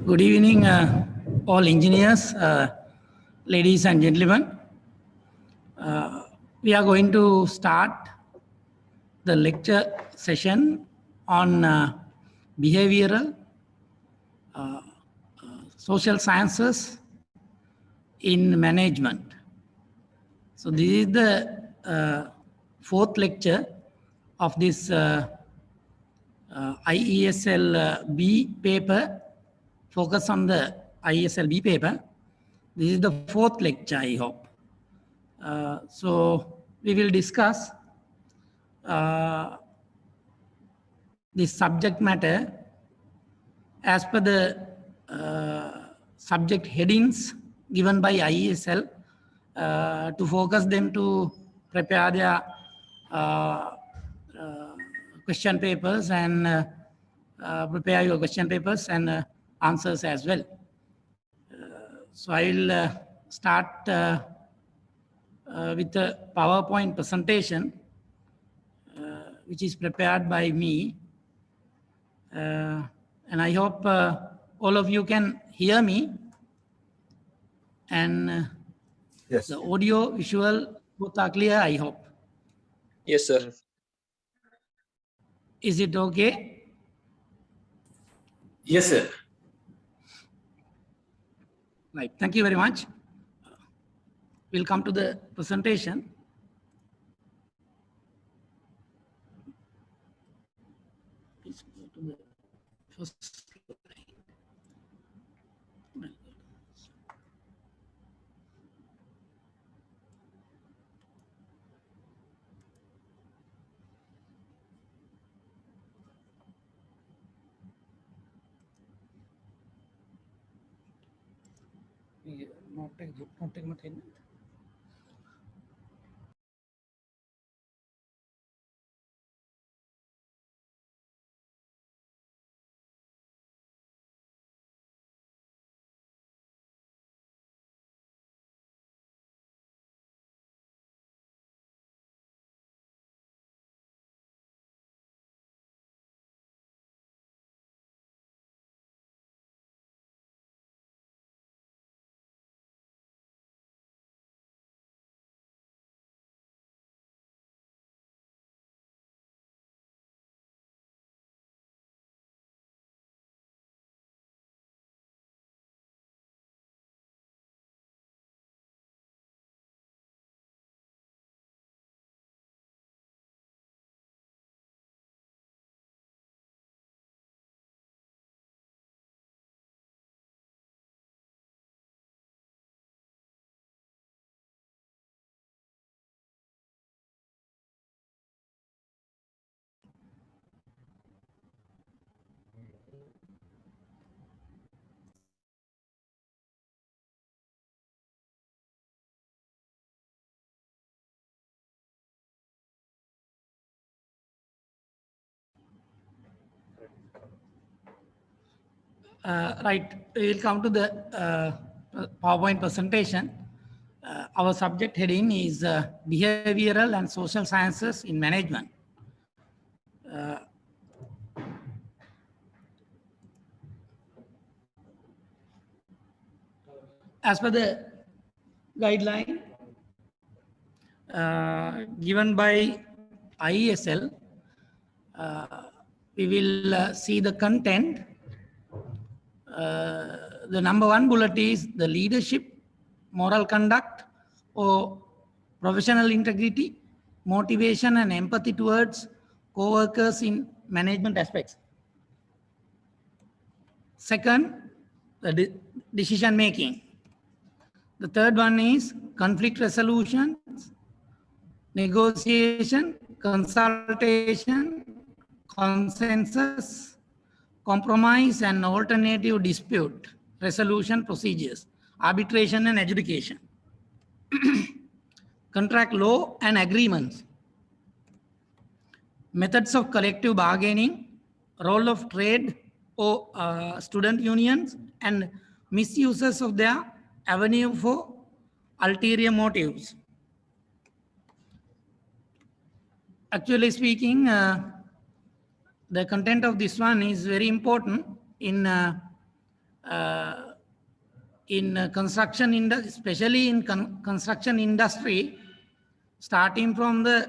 Good evening, all engineers, ladies and gentlemen. We are going to start the lecture session on behavioral social sciences in management. So this is the fourth lecture of this IESL B paper, focus on the IESL B paper. This is the fourth lecture, I hope. So we will discuss this subject matter as per the subject headings given by IESL to focus them to prepare their question papers and prepare your question papers and answers as well. So I will start with a PowerPoint presentation which is prepared by me. And I hope all of you can hear me. And Yes. the audio, visual, both are clear, I hope. Yes, sir. Is it okay? Yes, sir. Right, thank you very much. We'll come to the presentation. Please go to the first slide. Not take much time. Right, we will come to the PowerPoint presentation. Our subject heading is behavioral and social sciences in management. As per the guideline given by IESL, we will see the content. The number one bullet is the leadership, moral conduct, or professional integrity, motivation and empathy towards co-workers in management aspects. Second, the decision making. The third one is conflict resolution, negotiation, consultation, consensus, compromise and alternative dispute resolution procedures, arbitration and adjudication, contract law and agreements, methods of collective bargaining, role of trade or student unions, and misuses of their avenue for ulterior motives. Actually speaking, the content of this one is very important in in construction industry, especially in construction industry, starting from the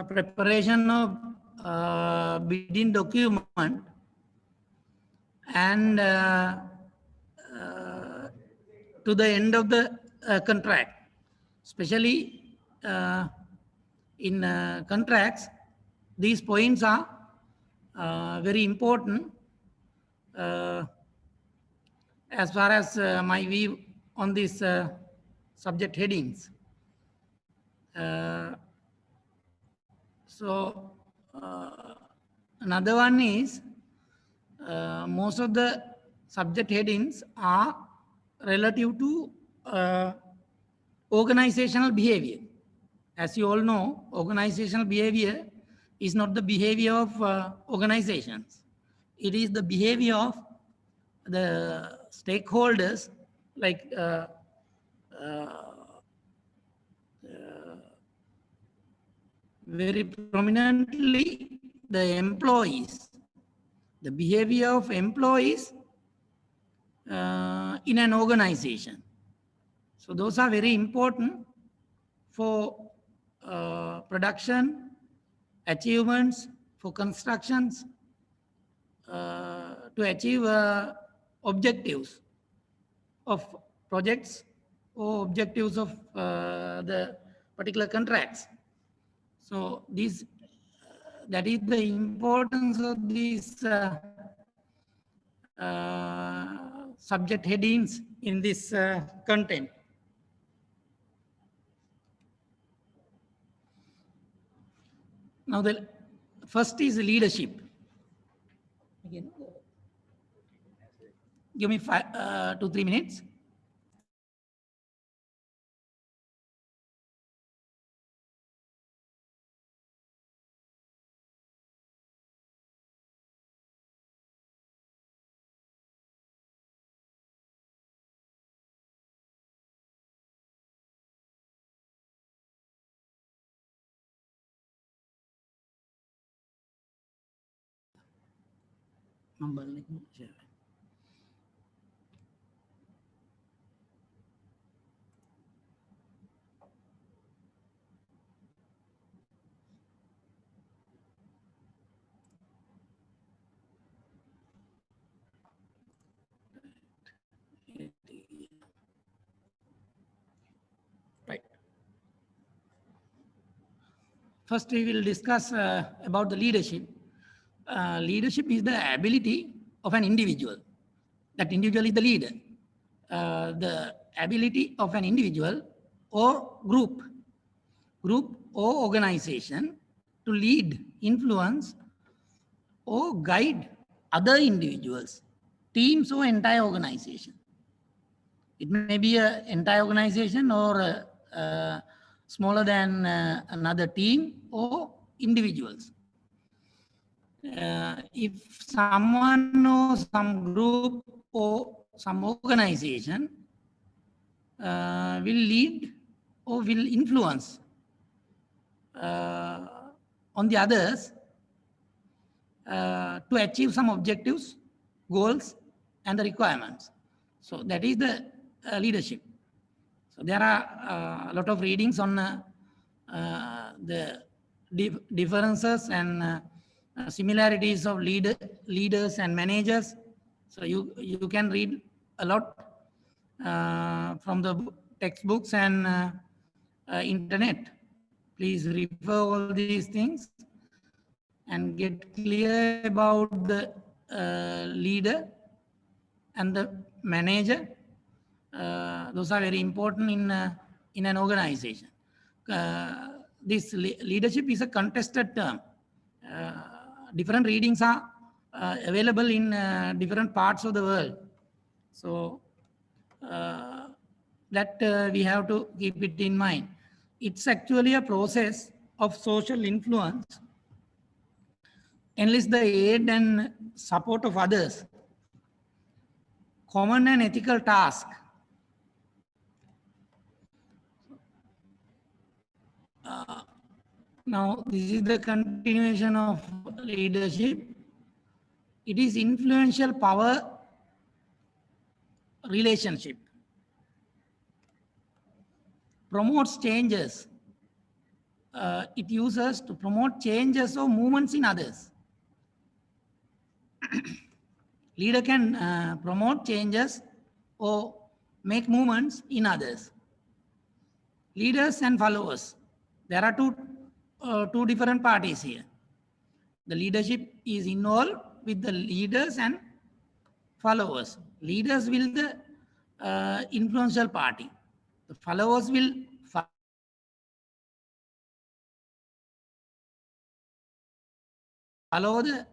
preparation of bidding document and to the end of the contract, especially in contracts, these points are very important as far as my view on these subject headings. So another one is most of the subject headings are relative to organizational behavior. As you all know, organizational behavior is not the behavior of organizations. It is the behavior of the stakeholders, like very prominently the employees, the behavior of employees in an organization. So those are very important for production, achievements, for constructions, to achieve objectives of projects or objectives of the particular contracts. So these, that is the importance of these subject headings in this content. Now the first is leadership. Again, give me 2 to 3 minutes. Right. First, we will discuss about the leadership. Leadership is the ability of an individual. That individual is the leader. The ability of an individual or group or organization to lead, influence, or guide other individuals, teams, or entire organization. It may be an entire organization or smaller than another team or individuals. If someone or some group or some organization will lead or will influence on the others to achieve some objectives, goals, and the requirements. So that is the leadership. So there are a lot of readings on the differences and similarities of leaders and managers. So you can read a lot from the textbooks and internet. Please refer all these things and get clear about the leader and the manager. Those are very important in an organization. This leadership is a contested term. Different readings are available in different parts of the world. So that we have to keep it in mind. It's actually a process of social influence, enlist the aid and support of others, common and ethical task. Now, this is the continuation of leadership. It is influential power relationship. Promotes changes. It uses to promote changes or movements in others. Leader can promote changes or make movements in others. Leaders and followers. There are two different parties here. The leadership is involved with the leaders and followers. Leaders will the influential party. The followers will follow the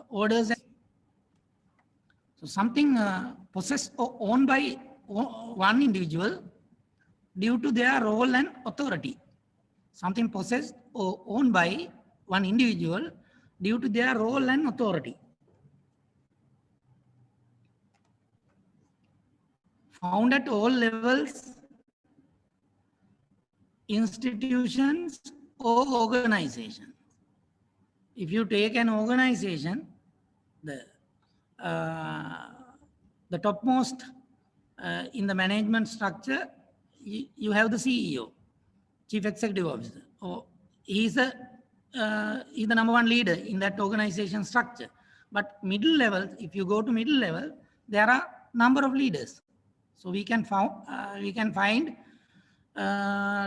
orders. So something possessed or owned by one individual due to their role and authority. Something possessed or owned by one individual due to their role and authority. Found at all levels, institutions or organizations. If you take an organization, the topmost in the management structure, you have the CEO, Chief Executive Officer. Or he's the number one leader in that organization structure. But middle level, if you go to middle level, there are number of leaders. So we can find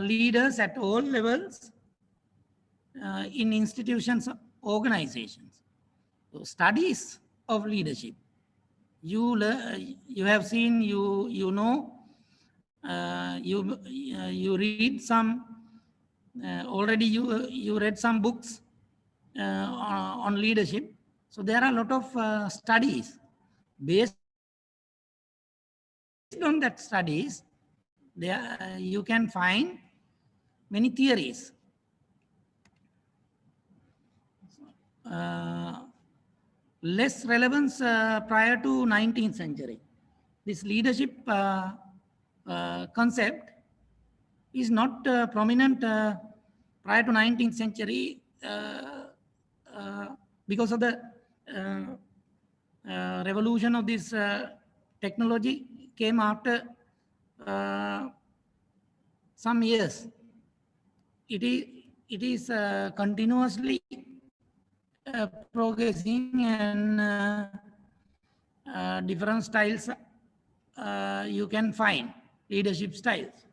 leaders at all levels in institutions, organizations. So studies of leadership. You have seen, you know, you read some, already you read some books on leadership. So there are a lot of studies. Based on that studies, there you can find many theories. Less relevance prior to 19th century. This leadership concept is not prominent prior to 19th century because of the revolution of this technology came after some years. It is continuously progressing, and different styles you can find, leadership styles.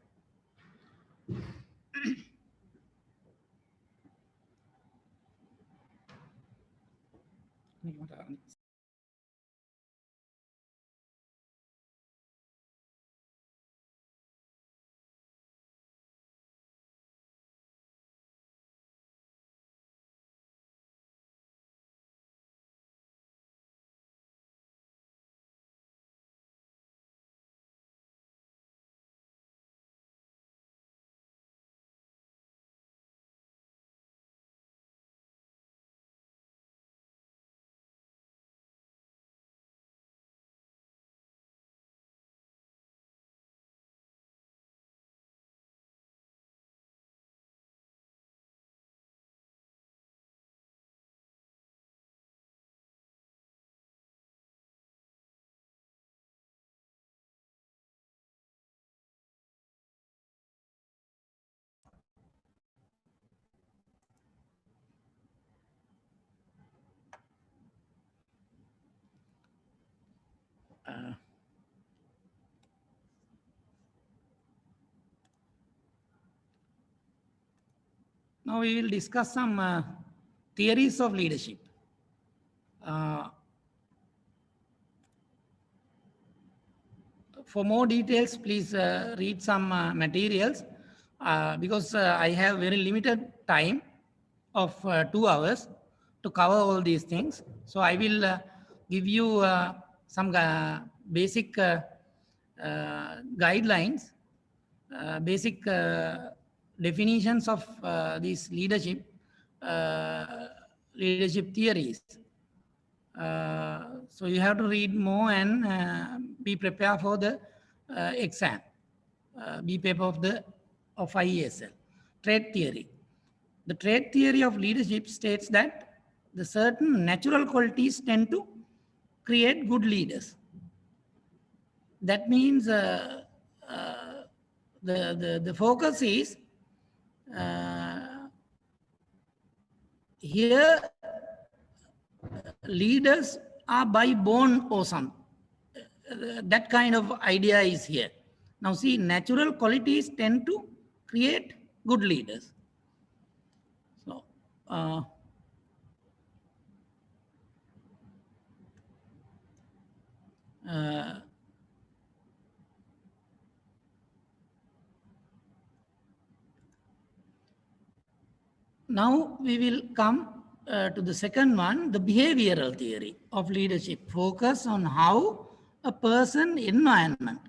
Now we will discuss some theories of leadership. For more details, please read some materials because I have very limited time of 2 hours to cover all these things. So I will give you some basic guidelines, basic definitions of these leadership theories. So you have to read more and be prepared for the exam, be prepared of IESL. Trait theory. The trait theory of leadership states that the certain natural qualities tend to create good leaders. That means the focus is here leaders are by born or some. That kind of idea is here. Now see, natural qualities tend to create good leaders. So now we will come to the second one, the behavioral theory of leadership. Focus on how a person environment,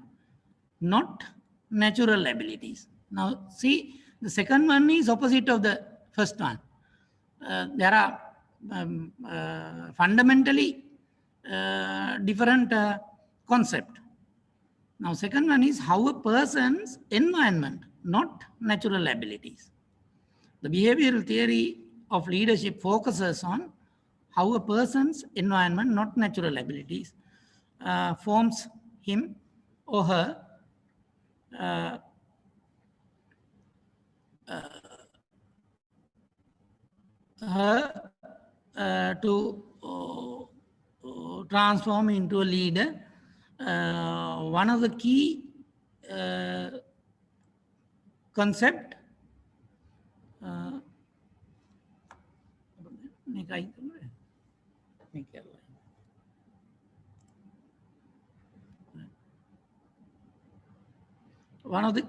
not natural abilities. Now see, the second one is opposite of the first one. There are fundamentally different concept. Now second one is how a person's environment, not natural abilities. The behavioral theory of leadership focuses on how a person's environment, not natural abilities, forms him or her to transform into a leader. One of the key concept one of the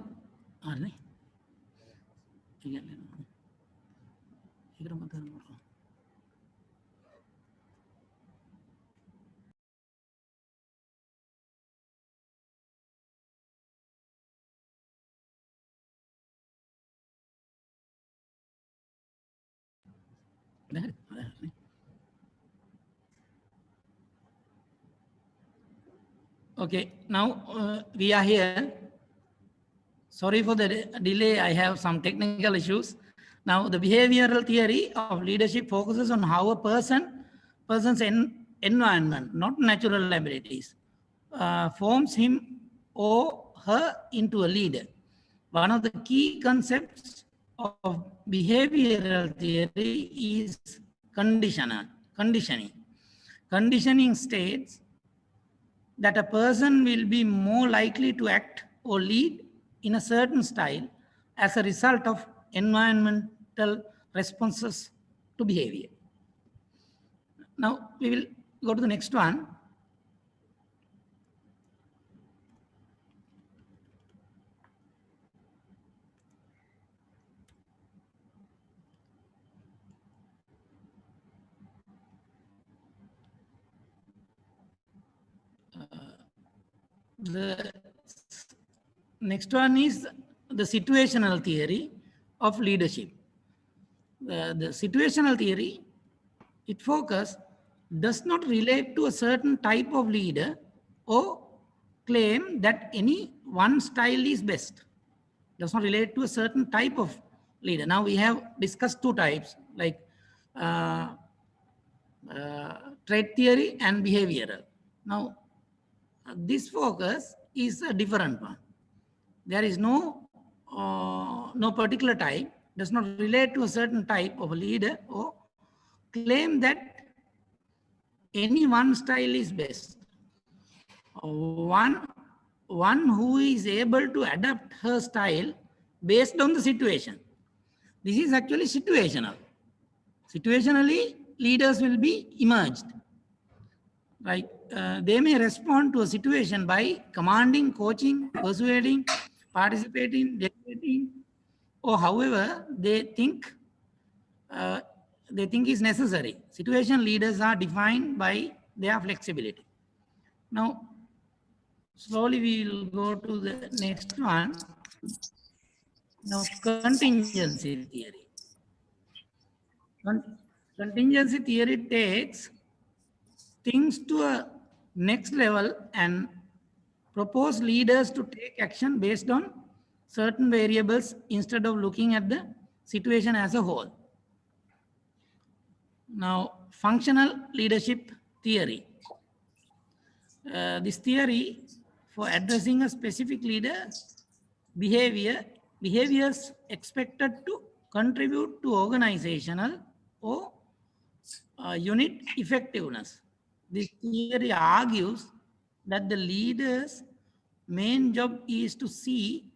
okay, now we are here. Sorry for the delay. I have some technical issues. Now, the behavioral theory of leadership focuses on how a person's environment, not natural abilities, forms him or her into a leader. One of the key concepts of behavioral theory is conditioning. Conditioning states that a person will be more likely to act or lead in a certain style as a result of environmental responses to behavior. Now we will go to the next one. The next one is the situational theory of leadership. The situational theory, it focus does not relate to a certain type of leader or claim that any one style is best. Does not relate to a certain type of leader. Now we have discussed two types, like trait theory and behavioral. Now this focus is a different one. There is no particular type, does not relate to a certain type of a leader or claim that any one style is best. One who is able to adapt her style based on the situation. This is actually situational. Situationally, leaders will be emerged. Right? They may respond to a situation by commanding, coaching, persuading, participating, delegating, or however they think is necessary. Situation leaders are defined by their flexibility. Now, slowly we will go to the next one. Now, contingency theory. Contingency theory takes things to a next level and propose leaders to take action based on certain variables instead of looking at the situation as a whole. Now, functional leadership theory. This theory for addressing a specific leader behaviors expected to contribute to organizational or unit effectiveness. This theory argues that the leader's main job is to see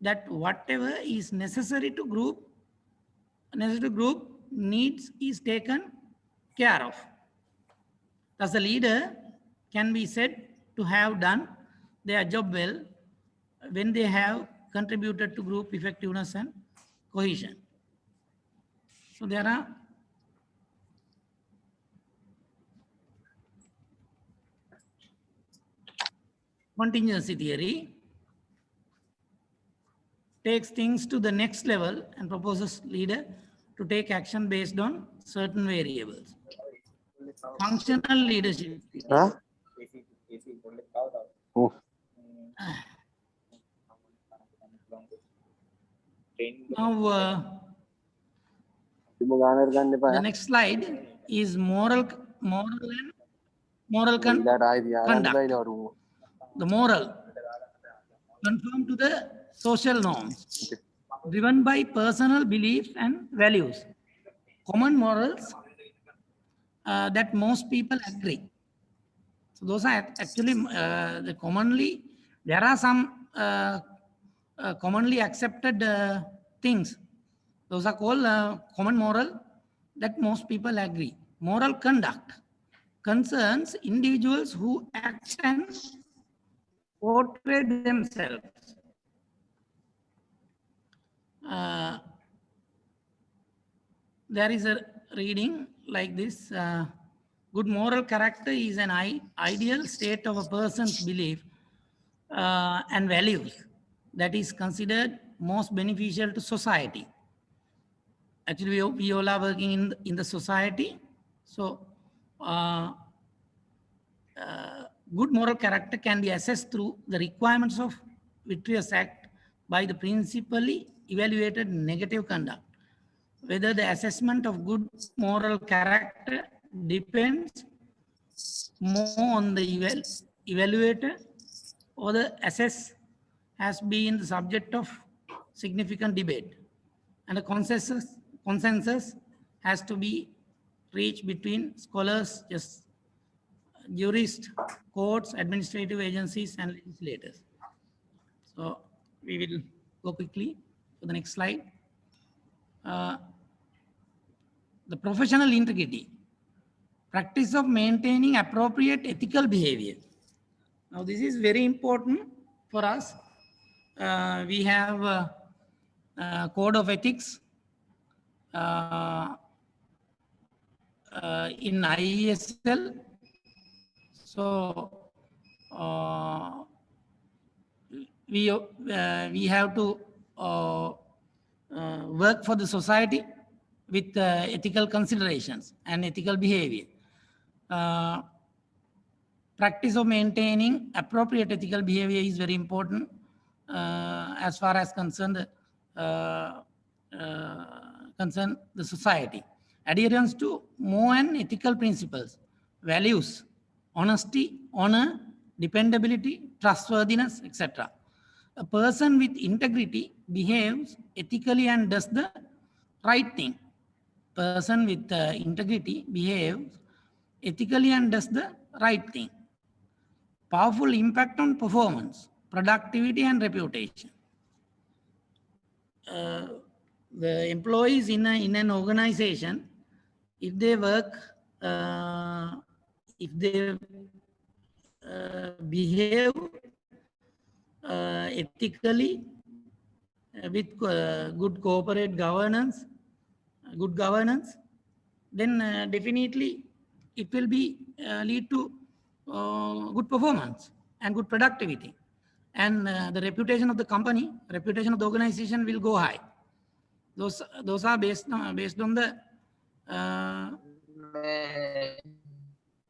that whatever is necessary to group needs is taken care of. Thus, the leader can be said to have done their job well when they have contributed to group effectiveness and cohesion. So there are contingency theory takes things to the next level and proposes leader to take action based on certain variables. Functional leadership. Huh? Oh. Now, the next slide is moral conduct. The moral conform to the social norms driven by personal beliefs and values, common morals that most people agree. So those are actually there are some commonly accepted things. Those are called common moral that most people agree. Moral conduct concerns individuals who act and portray themselves. There is a reading like this. Good moral character is an ideal state of a person's belief and values that is considered most beneficial to society. Actually, we all are working in the society. So, good moral character can be assessed through the requirements of Vitreous Act by the principally evaluated negative conduct. Whether the assessment of good moral character depends more on the evaluator or the assess has been the subject of significant debate, and a consensus has to be reached between scholars, jurists, courts, administrative agencies, and legislators. So we will go quickly to the next slide. The professional integrity, practice of maintaining appropriate ethical behavior. Now this is very important for us. We have a code of ethics in IESL. So we have to work for the society with ethical considerations and ethical behavior. Practice of maintaining appropriate ethical behavior is very important as far as concern the society. Adherence to moral and ethical principles, values, honesty, honor, dependability, trustworthiness, etc. A person with integrity behaves ethically and does the right thing. Person with integrity behaves ethically and does the right thing. Powerful impact on performance, productivity, and reputation. The employees in an organization, if they work, if they behave ethically with good corporate governance, then definitely it will be lead to good performance and good productivity, and the reputation of the company, reputation of the organization will go high. Those are based on the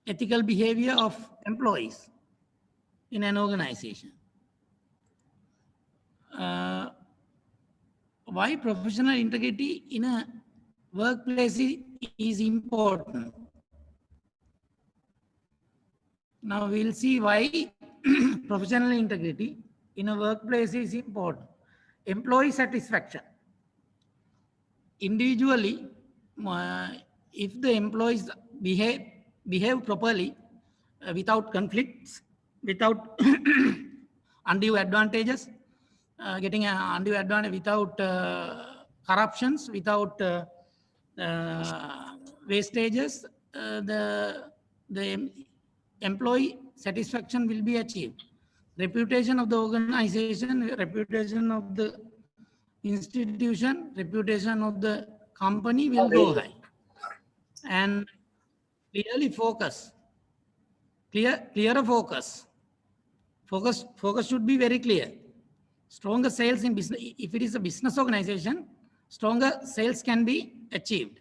ethical behavior of employees in an organization. Why professional integrity in a workplace is important? Now we'll see why professional integrity in a workplace is important. Employee satisfaction. Individually, if the employees behave properly, without conflicts, without undue advantages, getting an undue advantage, without corruptions, without wastages, the employee satisfaction will be achieved. Reputation of the organization, reputation of the institution, reputation of the company will go high. And clearly focus, clearer focus. Focus should be very clear. Stronger sales in business, if it is a business organization, stronger sales can be achieved.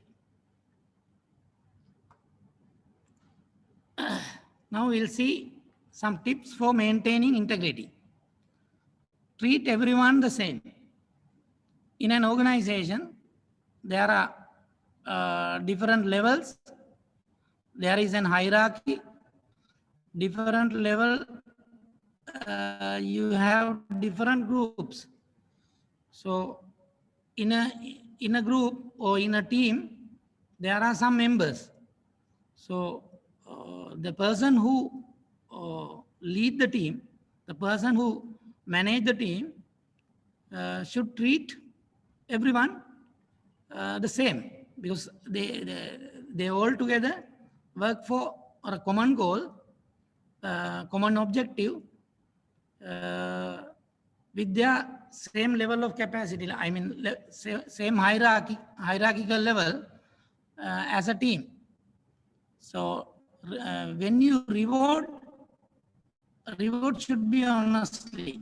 Now we'll see some tips for maintaining integrity. Treat everyone the same. In an organization, there are different levels. There is an hierarchy. Different level, you have different groups. So in a group or in a team, there are some members. So the person who lead the team, the person who manage the team should treat everyone the same, because they all together work for a common goal, common objective, with their same level of capacity. I mean, same hierarchical level as a team. So when you reward should be honesty,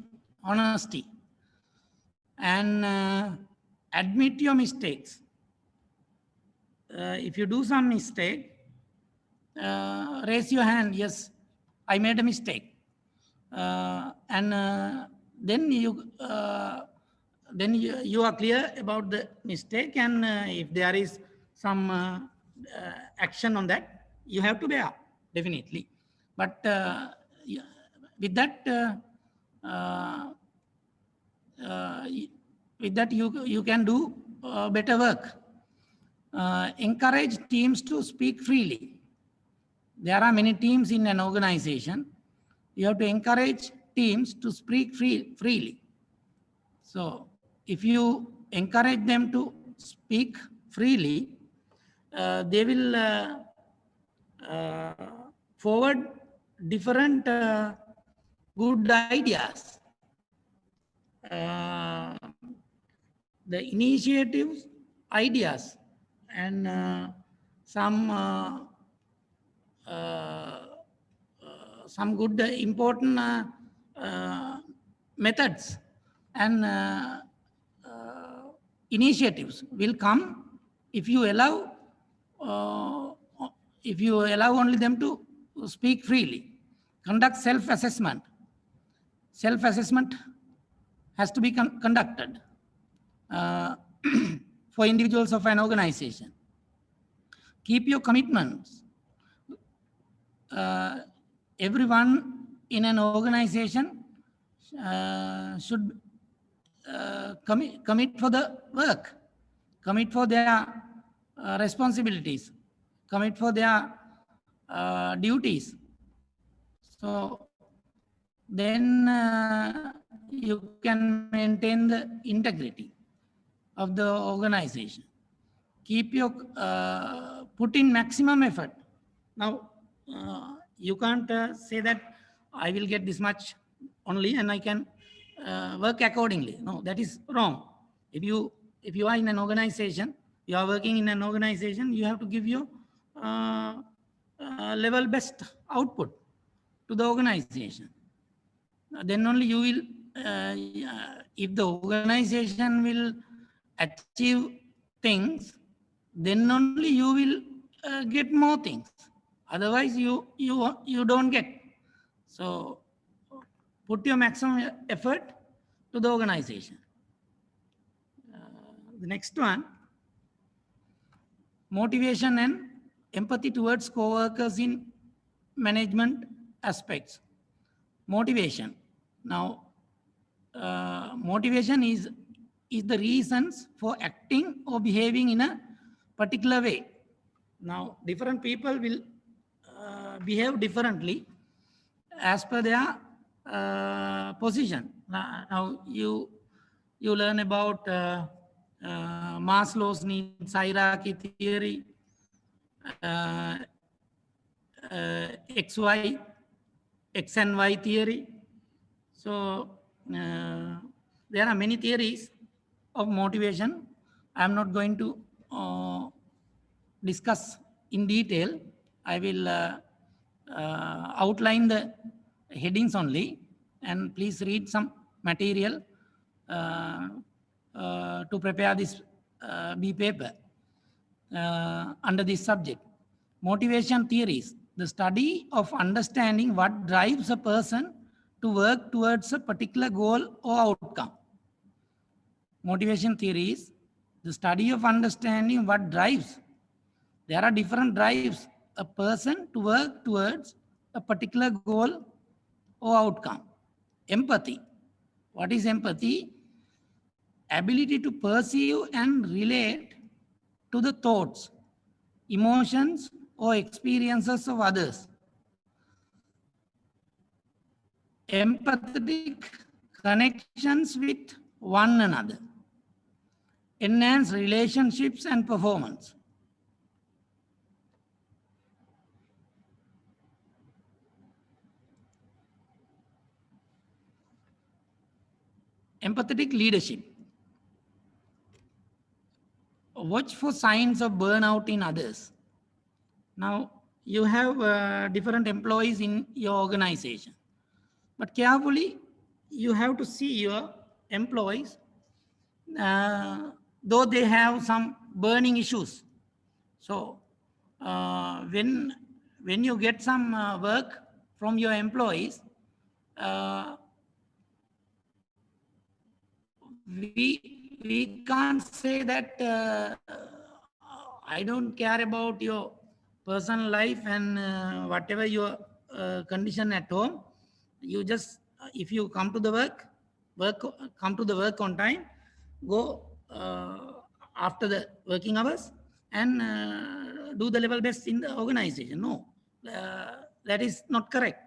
and admit your mistakes. If you do some mistake, raise your hand. Yes, I made a mistake, and then you are clear about the mistake, and if there is some action on that, you have to bear, definitely. But with that, you can do better work. Encourage teams to speak freely. There are many teams in an organization. You have to encourage teams to speak freely. So if you encourage them to speak freely, they will forward different good ideas. The initiatives, ideas, and some good important methods and initiatives will come if you allow only them to speak freely. Conduct self-assessment. Self-assessment has to be conducted for individuals of an organization. Keep your commitments. Everyone in an organization should commit for the work, commit for their responsibilities, commit for their duties. So then you can maintain the integrity of the organization. Keep your put in maximum effort. Now you can't say that I will get this much only and I can work accordingly. No, that is wrong. If you are in an organization, you are working in an organization, you have to give your level best output to the organization. Then only you will, if the organization will achieve things, then only you will get more things. Otherwise, you don't get. So put your maximum effort to the organization. The next one, motivation and empathy towards co-workers in management aspects. Motivation. Now, motivation is the reasons for acting or behaving in a particular way. Now, different people will behave differently as per their position. Now you learn about Maslow's needs hierarchy theory, uh, XY, X and Y theory. So there are many theories of motivation. I'm not going to discuss in detail. I will outline the headings only, and please read some material to prepare this B paper under this subject. Motivation theories, the study of understanding what drives a person to work towards a particular goal or outcome. Motivation theories, the study of understanding what drives. There are different drives a person to work towards a particular goal or outcome. Empathy. What is empathy? Ability to perceive and relate to the thoughts, emotions, or experiences of others. Empathetic connections with one another. Enhance relationships and performance. Empathetic leadership. Watch for signs of burnout in others. Now, you have different employees in your organization, but carefully, you have to see your employees, though they have some burning issues. So, when you get some work from your employees, we can't say that I don't care about your personal life and whatever your condition at home. You just if you come to the come to the work on time, go after the working hours and do the level best in the organization. No, that is not correct.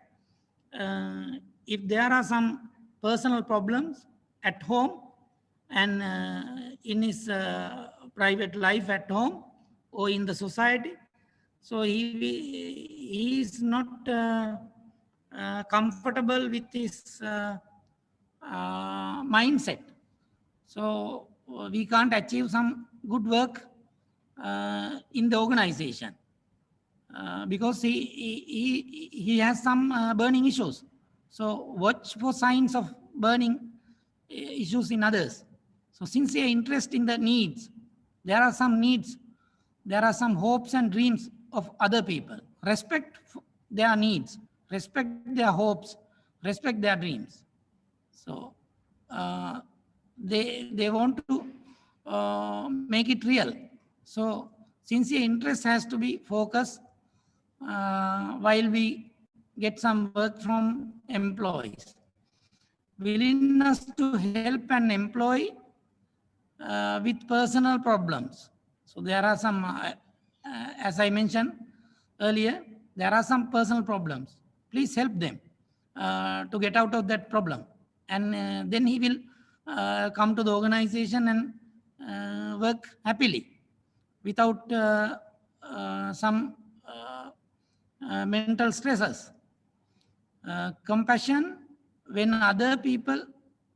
If there are some personal problems at home and in his private life at home or in the society, so he is not comfortable with his mindset. So we can't achieve some good work in the organization because he has some burning issues. So watch for signs of burning issues in others. So sincere interest in the needs. There are some needs. There are some hopes and dreams of other people. Respect their needs. Respect their hopes. Respect their dreams. So they want to make it real. So sincere interest has to be focused while we get some work from employees. Willingness to help an employee with personal problems. So there are some, as I mentioned earlier, there are some personal problems. Please help them to get out of that problem. And then he will come to the organization and work happily without some mental stresses. Compassion when other people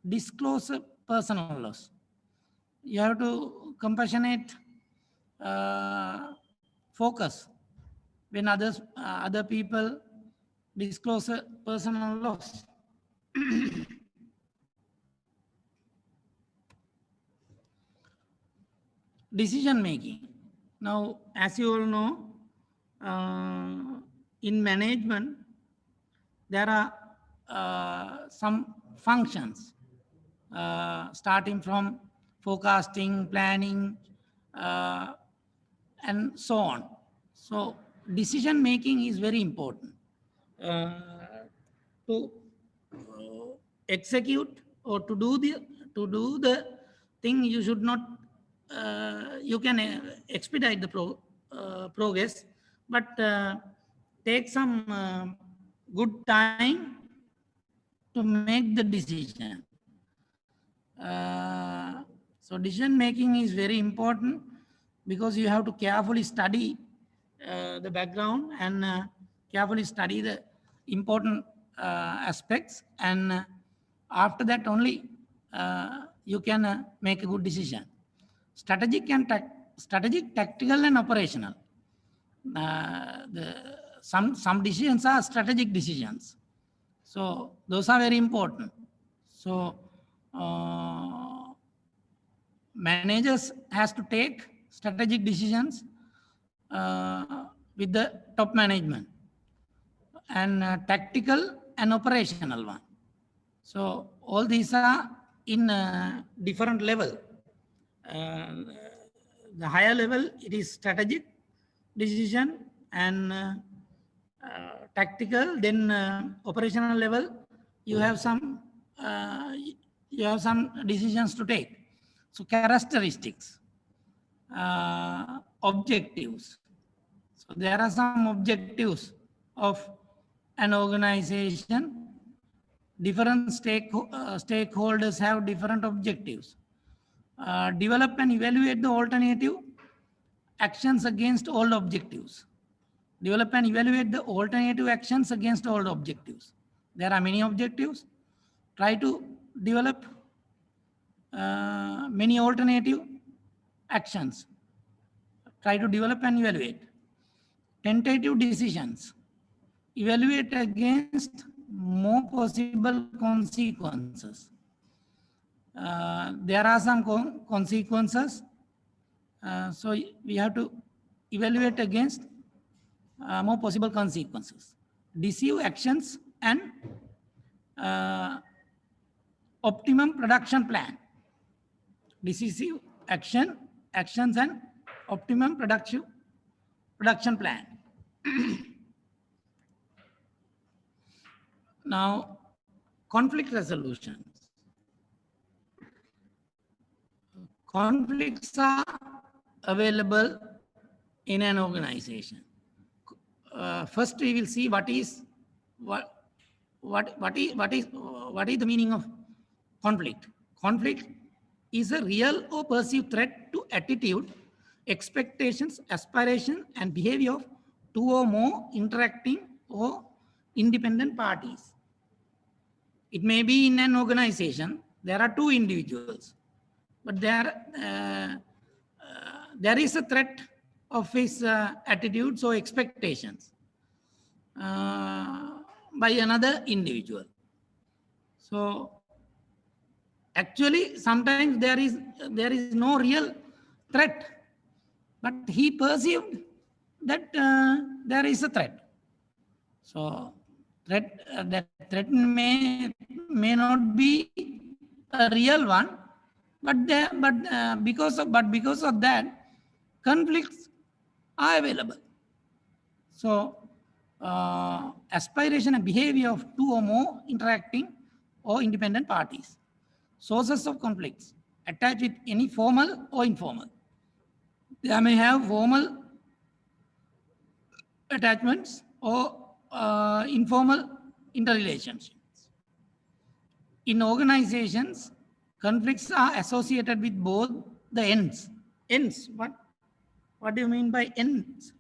disclose a personal loss. You have to compassionate focus when other people disclose a personal loss. Decision making. Now, as you all know, in management, there are some functions starting from forecasting, planning, and so on. So decision making is very important. to execute or to do the thing, you should not, you can expedite the progress, but take some good time to make the decision. So decision making is very important because you have to carefully study the background and carefully study the important aspects, and after that only you can make a good decision. Strategic, tactical, and operational. Some decisions are strategic decisions, so those are very important. So managers has to take strategic decisions with the top management, and tactical and operational one. So all these are in different level. The higher level, it is strategic decision, and tactical, then operational level, you have some decisions to take. So characteristics, objectives. So there are some objectives of an organization. Different stakeholders have different objectives. Develop and evaluate the alternative actions against all objectives. Develop and evaluate the alternative actions against all objectives. There are many objectives. Try to develop many alternative actions. Try to develop and evaluate. Tentative decisions. Evaluate against more possible consequences. There are some consequences. So we have to evaluate against more possible consequences. Decisive actions and optimum production plan. Decisive actions and optimum production plan. Now, conflict resolutions. Conflicts are available in an organization. First, we will see what is the meaning of conflict. Conflict is a real or perceived threat to attitude, expectations, aspiration, and behavior of two or more interacting or independent parties. It may be in an organization, there are two individuals, but there is a threat of his attitudes or expectations by another individual. So actually, sometimes there is no real threat, but he perceived that there is a threat. So that threat may not be a real one, but because of that, conflicts are available. So aspiration and behavior of two or more interacting or independent parties. Sources of conflicts attached with any formal or informal. They may have formal attachments or informal interrelationships. In organizations, conflicts are associated with both the ends. Ends, what do you mean by ends?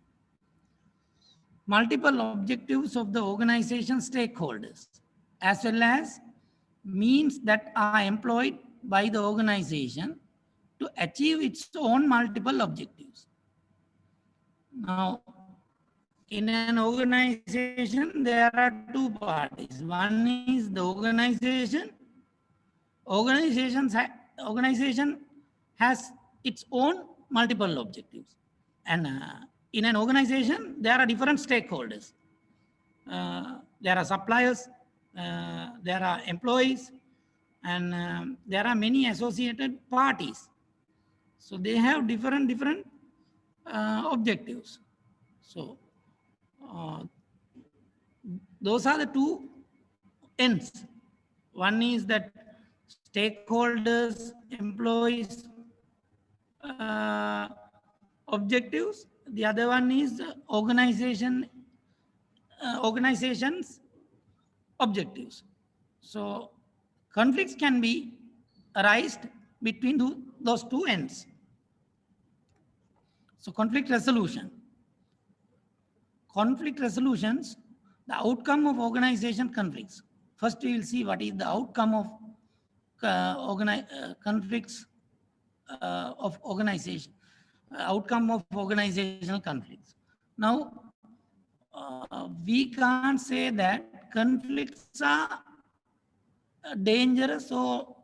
Multiple objectives of the organization stakeholders, as well as means that are employed by the organization to achieve its own multiple objectives. Now, in an organization, there are two parties. One is the organization. Organization has its own multiple objectives. And in an organization, there are different stakeholders. There are suppliers, there are employees, and there are many associated parties. So they have different objectives. So those are the two ends. One is that stakeholders, employees, objectives. The other one is organizations objectives. So conflicts can be arised between those two ends. So conflict resolution. Conflict resolutions, the outcome of organization conflicts. First, we will see what is the outcome of conflicts of organization, outcome of organizational conflicts. Now, we can't say that conflicts are dangerous or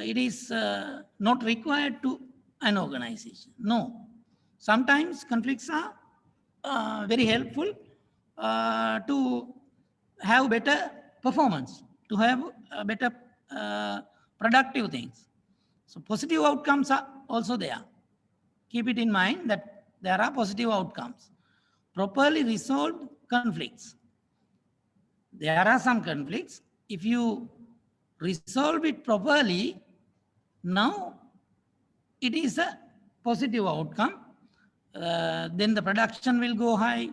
it is not required to an organization. No, sometimes conflicts are very helpful to have better performance, to have better productive things. So positive outcomes are also there. Keep it in mind that there are positive outcomes. Properly resolved conflicts. There are some conflicts. If you resolve it properly, now it is a positive outcome. Then the production will go high.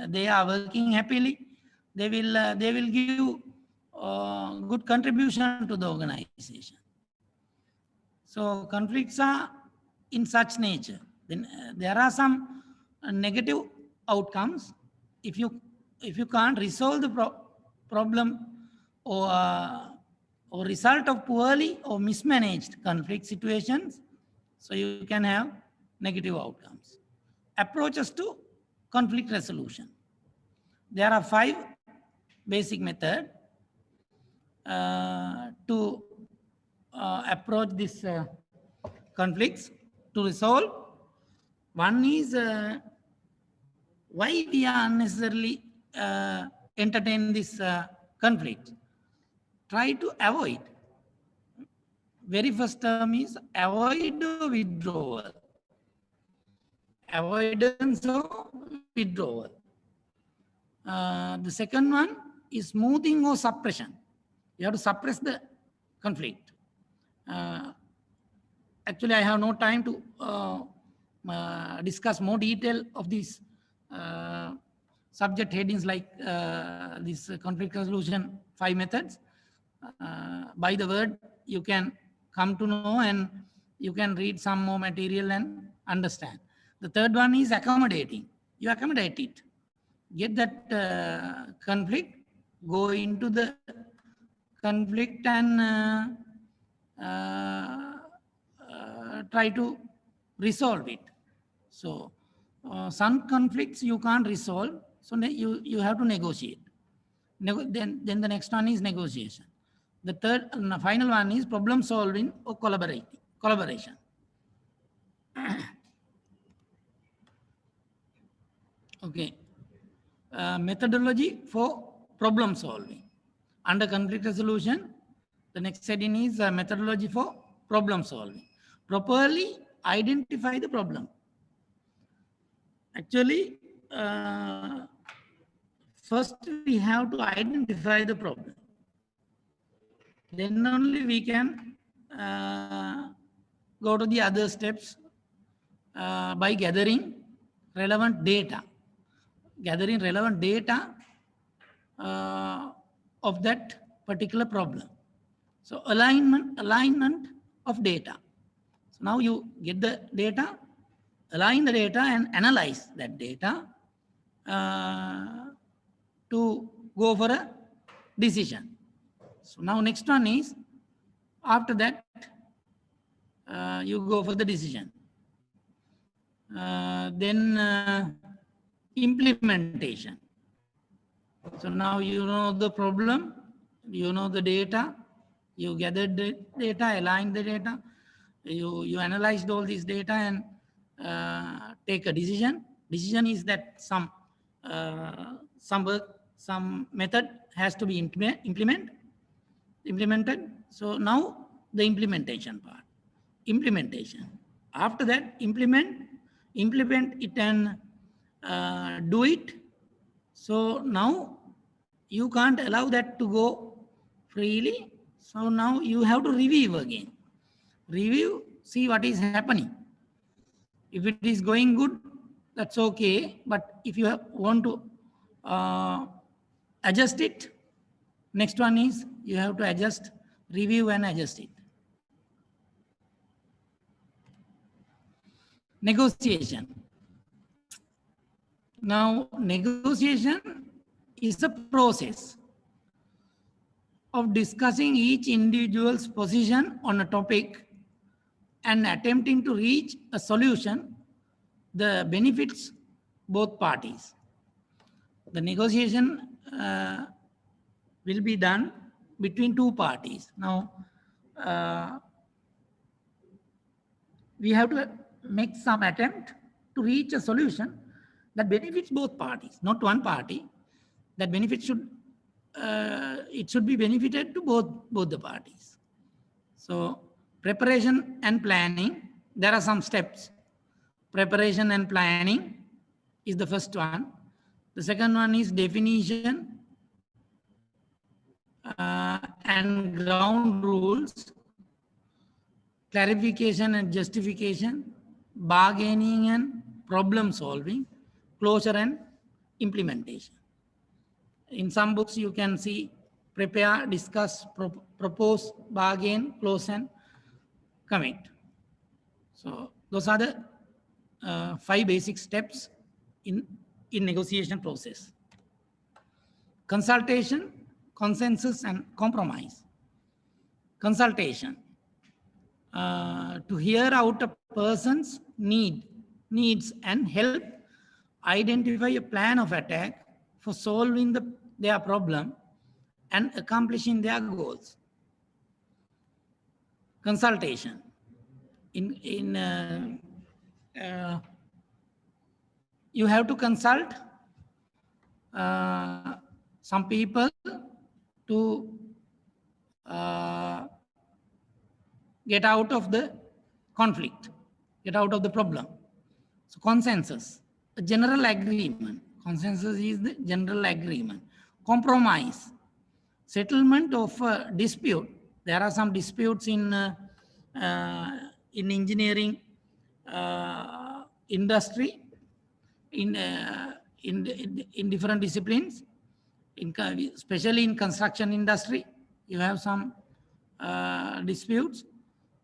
They are working happily. They will give good contribution to the organization. So conflicts are in such nature. Then there are some negative outcomes. If you can't resolve the problem or result of poorly or mismanaged conflict situations, so you can have negative outcomes. Approaches to conflict resolution. There are 5 basic methods to approach these conflicts to resolve. One is why we are unnecessarily entertain this conflict. Try to avoid. Very first term is avoid withdrawal. Avoidance or withdrawal. The second one is smoothing or suppression. You have to suppress the conflict. Actually, I have no time to discuss more detail of these subject headings like this conflict resolution 5 methods. By the word, you can come to know and you can read some more material and understand. The third one is accommodating. You accommodate it. Get that conflict, go into the conflict and try to resolve it. So some conflicts you can't resolve, so you have to negotiate. Then the next one is negotiation. The third and the final one is problem solving or collaboration. Okay. Methodology for problem solving. Under conflict resolution, the next heading is methodology for problem solving. Properly identify the problem. Actually, first we have to identify the problem. Then only we can go to the other steps by gathering relevant data. Gathering relevant data of that particular problem. So alignment of data. So now you get the data, align the data and analyze that data to go for a decision. So now next one is, after that, you go for the decision. Then implementation. So now you know the problem, you know the data, you gathered the data, aligned the data, you analyzed all this data and take a decision. Decision is that some work, some method has to be implemented. So now the implementation part. Implementation. After that, implement it and do it. So now you can't allow that to go freely. So now you have to review again. Review, see what is happening. If it is going good, that's okay. But if you want to adjust it, next one is you have to adjust, review and adjust it. Negotiation. Now, negotiation is a process of discussing each individual's position on a topic and attempting to reach a solution that benefits both parties. The negotiation will be done between two parties. Now, we have to make some attempt to reach a solution that benefits both parties, not one party. That benefit should it should be benefited to both the parties. So preparation and planning, there are some steps. Preparation and planning is the first one. The second one is definition and ground rules, clarification and justification, bargaining and problem solving, closure and implementation. In some books you can see prepare, discuss, propose, bargain, close and commit. So those are the 5 basic steps in negotiation process. Consultation, consensus and compromise. Consultation. To hear out a person's needs and help identify a plan of attack for solving their problem and accomplishing their goals. Consultation. You have to consult some people to get out of the conflict, get out of the problem. So consensus, a general agreement. Consensus is the general agreement. Compromise, settlement of a dispute. There are some disputes in engineering industry, in different disciplines, especially in construction industry. You have some disputes.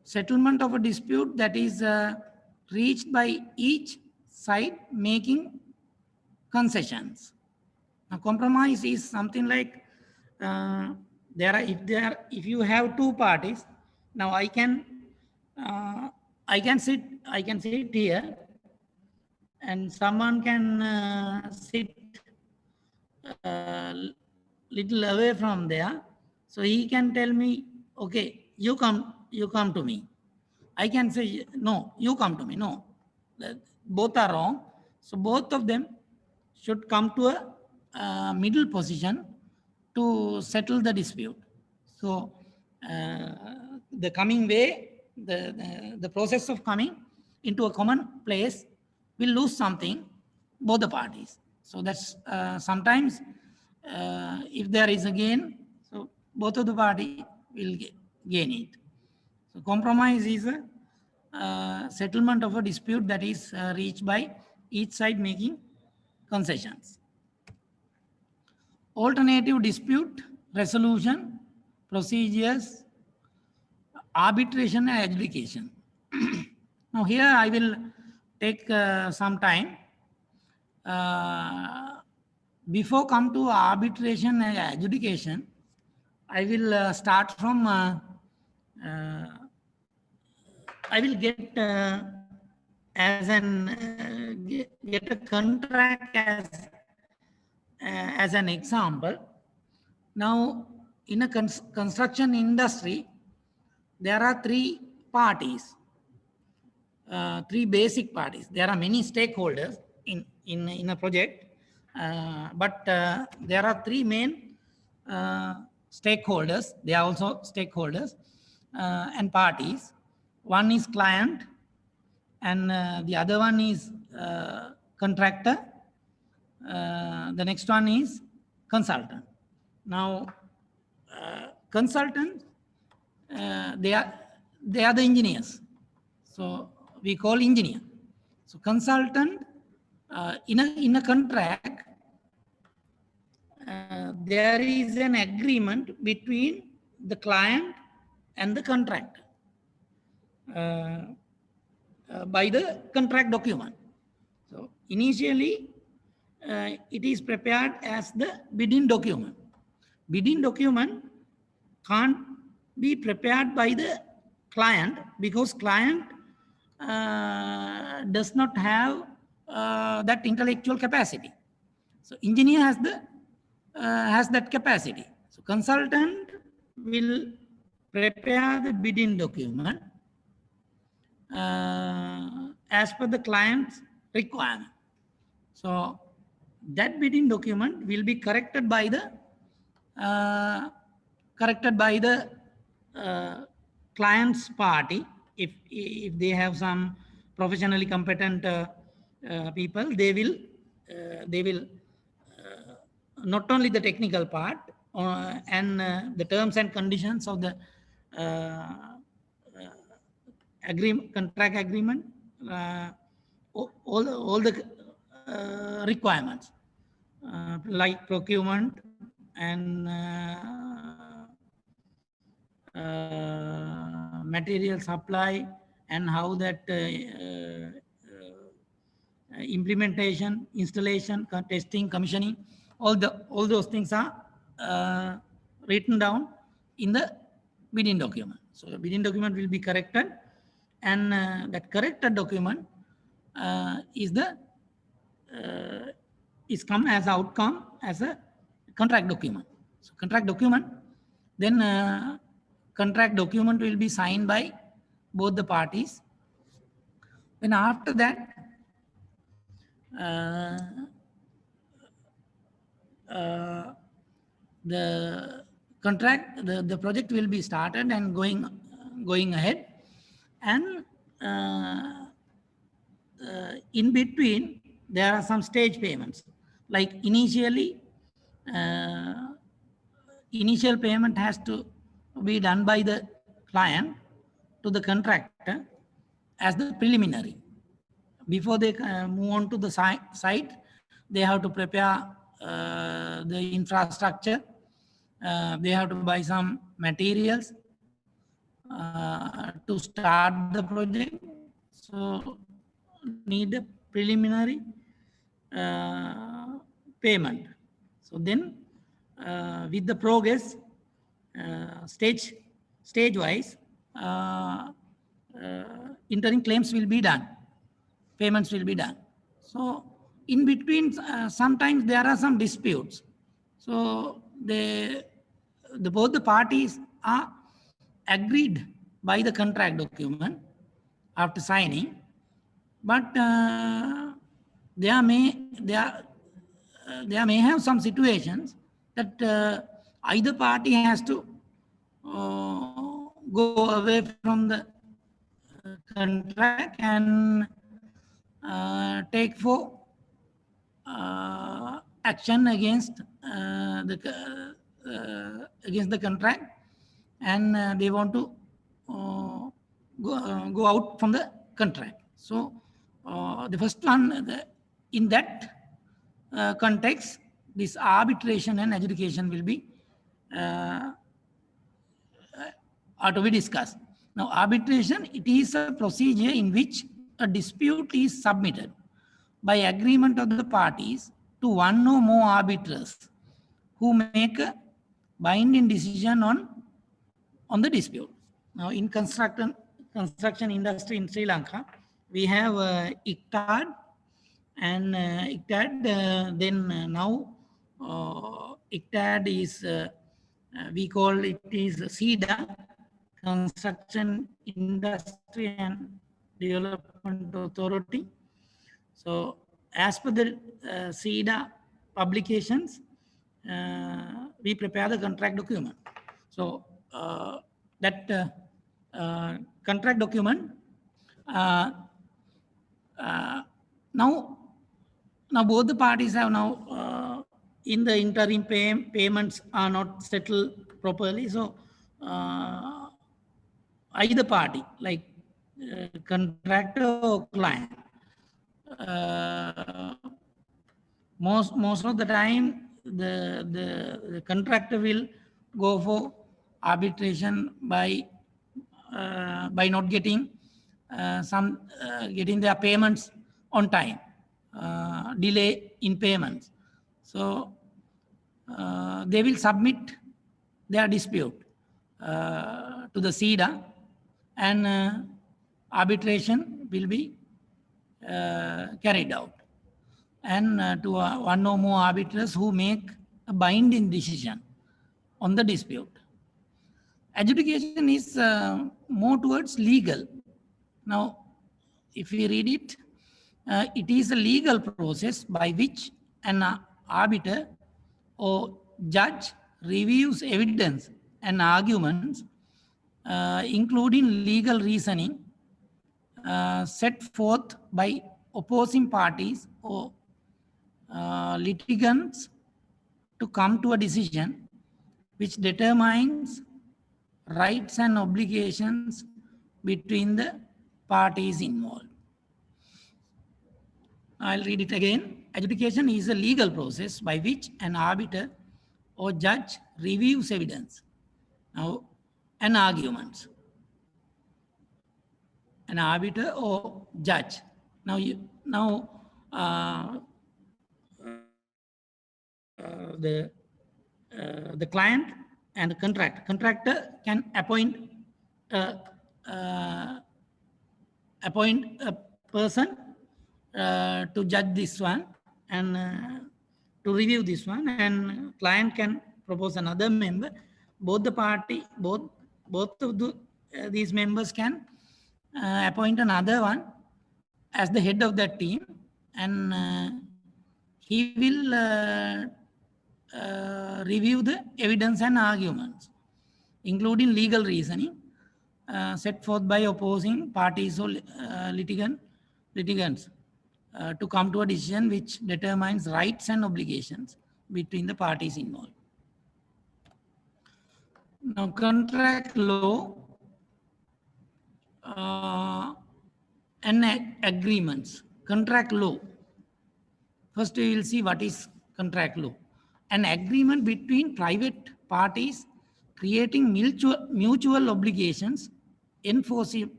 Settlement of a dispute that is reached by each side making concessions. Now, compromise is something like if you have two parties. Now I can sit here, and someone can sit little away from there. So he can tell me, okay, you come to me. I can say, no, you come to me. No, both are wrong. So both of them should come to a middle position to settle the dispute. So the coming way, the process of coming into a common place will lose something, both the parties. So that's sometimes if there is a gain, so both of the party will gain it. So compromise is a settlement of a dispute that is reached by each side making concessions. Alternative dispute resolution procedures, arbitration and adjudication. Now here I will take some time. Before come to arbitration and adjudication, I will start from I will get get a contract as an example. Now, in a construction industry, there are 3 parties, 3 basic parties. There are many stakeholders in a project, but there are 3 main stakeholders. They are also stakeholders and parties. One is client, and the other one is contractor. The next one is consultant. Now, consultants, they are the engineers. So we call engineer. So consultant in a contract, there is an agreement between the client and the contractor by the contract document. So initially, it is prepared as the bidding document. Bidding document can't be prepared by the client because client does not have that intellectual capacity. So engineer has that capacity. So consultant will prepare the bidding document as per the client's requirement. So that bidding document will be corrected by the client's party. If they have some professionally competent people, they will not only the technical part and the terms and conditions of the contract agreement, all the requirements like procurement and material supply and how that implementation, installation, testing, commissioning, all those things are written down in the bidding document. So the bidding document will be corrected, and that corrected document is come as outcome as a contract document. So contract document, then contract document will be signed by both the parties. Then after that, the contract, the project will be started and going ahead, and in between there are some stage payments. Like initial payment has to be done by the client to the contractor as the preliminary. Before they move on to the site, they have to prepare the infrastructure. They have to buy some materials to start the project. So need a preliminary payment. So then with the progress, stage wise, interim claims will be done, payments will be done. So in between, sometimes there are some disputes. So both the parties are agreed by the contract document after signing, but there may have some situations that either party has to go away from the contract and take for action against the contract, and they want to go out from the contract. So the first one, in that context, this arbitration and adjudication will be are to be discussed. Now, arbitration, it is a procedure in which a dispute is submitted by agreement of the parties to one or more arbiters who make a binding decision on the dispute. Now, in construction industry in Sri Lanka, we have ICTAD, and ICTAD, then now ICTAD is, we call it is CIDA, Construction Industry and Development Authority. So as per the CIDA publications, we prepare the contract document. So that contract document, now both the parties have now in the interim payments are not settled properly. So either party, like contractor or client, most of the time the contractor will go for arbitration by not getting getting their payments on time, delay in payments. So they will submit their dispute to the CEDA, and arbitration will be carried out, and to one or more arbiters who make a binding decision on the dispute. Adjudication is more towards legal. Now, if we read it, it is a legal process by which an arbiter or judge reviews evidence and arguments, including legal reasoning set forth by opposing parties or litigants to come to a decision which determines rights and obligations between the parties involved. I'll read it again. Adjudication is a legal process by which an arbiter or judge reviews evidence and arguments. An arbiter or judge. The client and the contractor can appoint a person to judge this one and to review this one, and client can propose another member. Both of these members can appoint another one as the head of that team, and he will review the evidence and arguments, including legal reasoning set forth by opposing parties or litigants to come to a decision which determines rights and obligations between the parties involved. Now, contract law and agreements. Contract law. First, we will see what is contract law. An agreement between private parties creating mutual obligations enforceable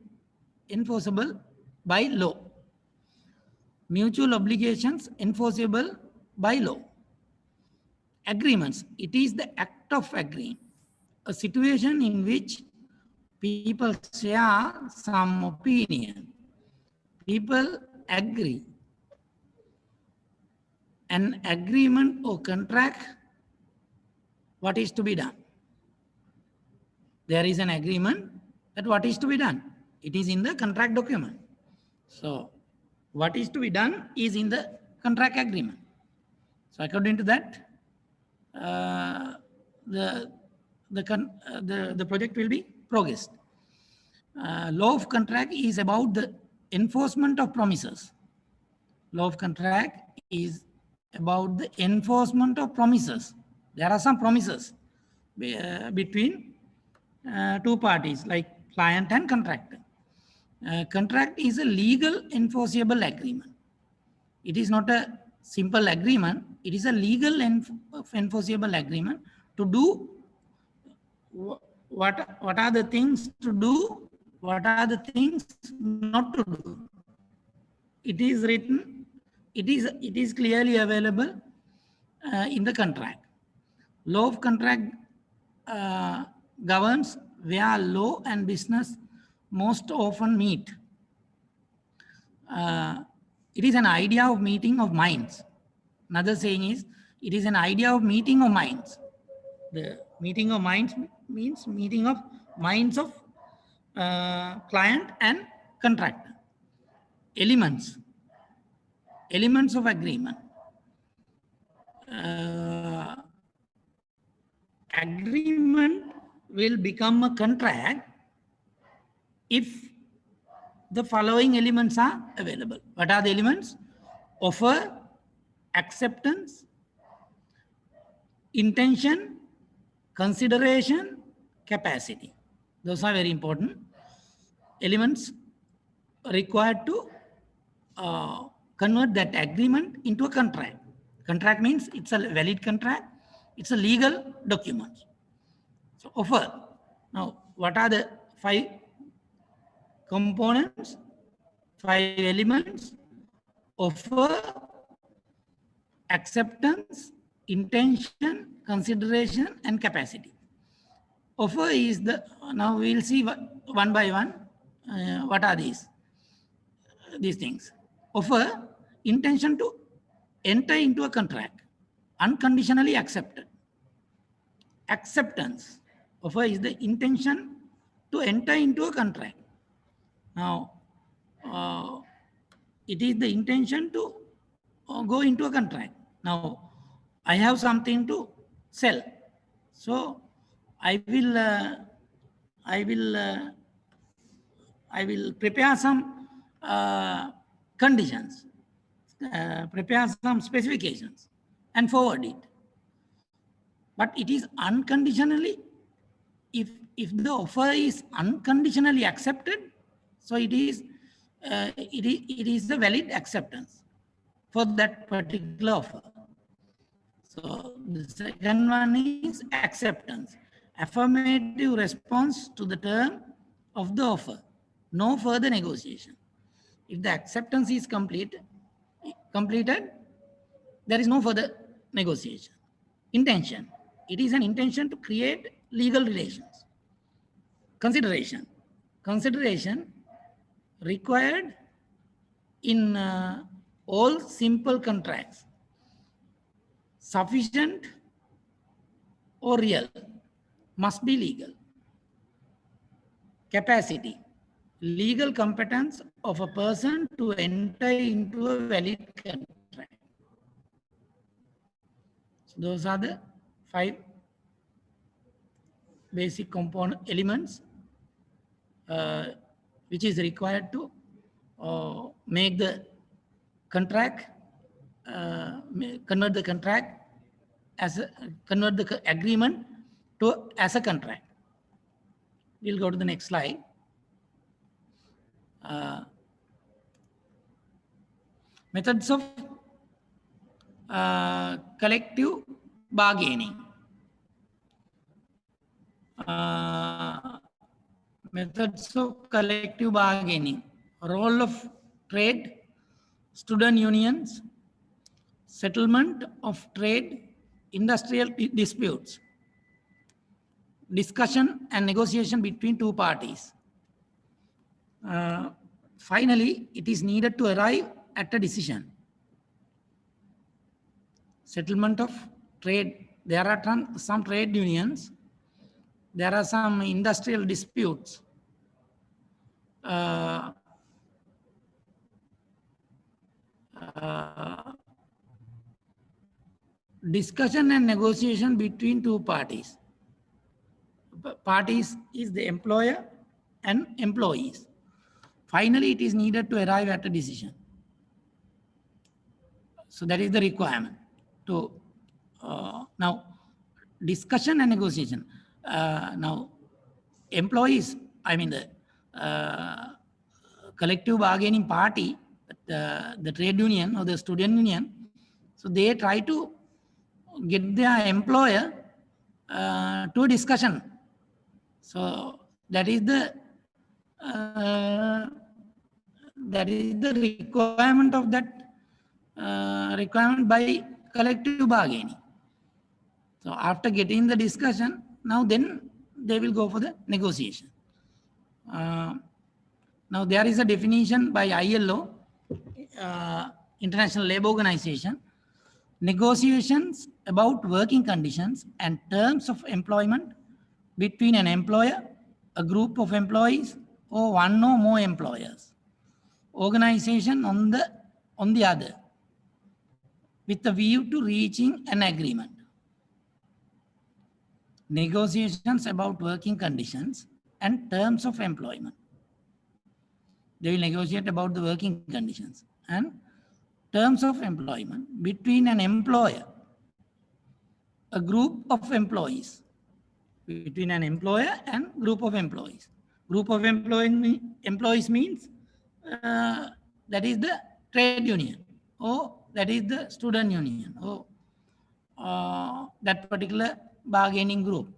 by law. Mutual obligations enforceable by law. Agreements. It is the act of agreeing. A situation in which people share some opinion. People agree. An agreement or contract, what is to be done? There is an agreement that what is to be done. It is in the contract document. So what is to be done is in the contract agreement. So according to that, the project will be progressed. Law of contract is about the enforcement of promises. Law of contract is about the enforcement of promises. There are some promises between two parties like client and contractor. Contract is a legal enforceable agreement. It is not a simple agreement. It is a legal enforceable agreement to do what are the things to do, what are the things not to do. It is written, it is clearly available in the contract. Law of contract governs where law and business most often meet. It is an idea of meeting of minds. Another saying is, it is an idea of meeting of minds. The meeting of minds means meeting of minds of client and contractor. Elements of agreement. Agreement will become a contract if the following elements are available. What are the elements? Offer, acceptance, intention, consideration, capacity. Those are very important elements required to convert that agreement into a contract. Contract means it's a valid contract. It's a legal document. So offer. Now, what are the 5 components, 5 elements? Offer, acceptance, intention, consideration, and capacity. Offer is the, now we'll see one by one, what are these things. Offer, intention to enter into a contract, unconditionally accepted. Acceptance, offer is the intention to enter into a contract. Now, it is the intention to go into a contract. Now, I have something to sell, so I will prepare some conditions, prepare some specifications, and forward it. But it is unconditionally. If the offer is unconditionally accepted, so it is a valid acceptance for that particular offer. So the second one is acceptance, affirmative response to the term of the offer, no further negotiation. If the acceptance is completed, there is no further negotiation. Intention, it is an intention to create legal relations. Consideration required in all simple contracts. Sufficient or real, must be legal. Capacity, legal competence of a person to enter into a valid contract. So those are the 5 basic component elements which is required to make the contract, convert the contract convert the agreement as a contract. We'll go to the next slide. Methods of collective bargaining. Methods of collective bargaining. Role of trade, student unions, settlement of trade, industrial disputes, discussion and negotiation between 2 parties. Finally, it is needed to arrive at a decision. Settlement of trade. There are some trade unions. There are some industrial disputes. Discussion and negotiation between 2 parties. Parties is the employer and employees. Finally, it is needed to arrive at a decision. So that is the requirement to now discussion and negotiation. Now employees, I mean the collective bargaining party, the trade union or the student union, so they try to get their employer to a discussion. So that is the requirement of that requirement by collective bargaining. So after getting the discussion, now then they will go for the negotiation. Now there is a definition by ILO, International Labour Organization. Negotiations about working conditions and terms of employment between an employer, a group of employees, or one or more employers. Organization on the other, with a view to reaching an agreement. Negotiations about working conditions and terms of employment. They will negotiate about the working conditions and terms of employment between an employer, a group of employees, between an employer and group of employees. Group of employees means that is the trade union, or that is the student union, or that particular bargaining group.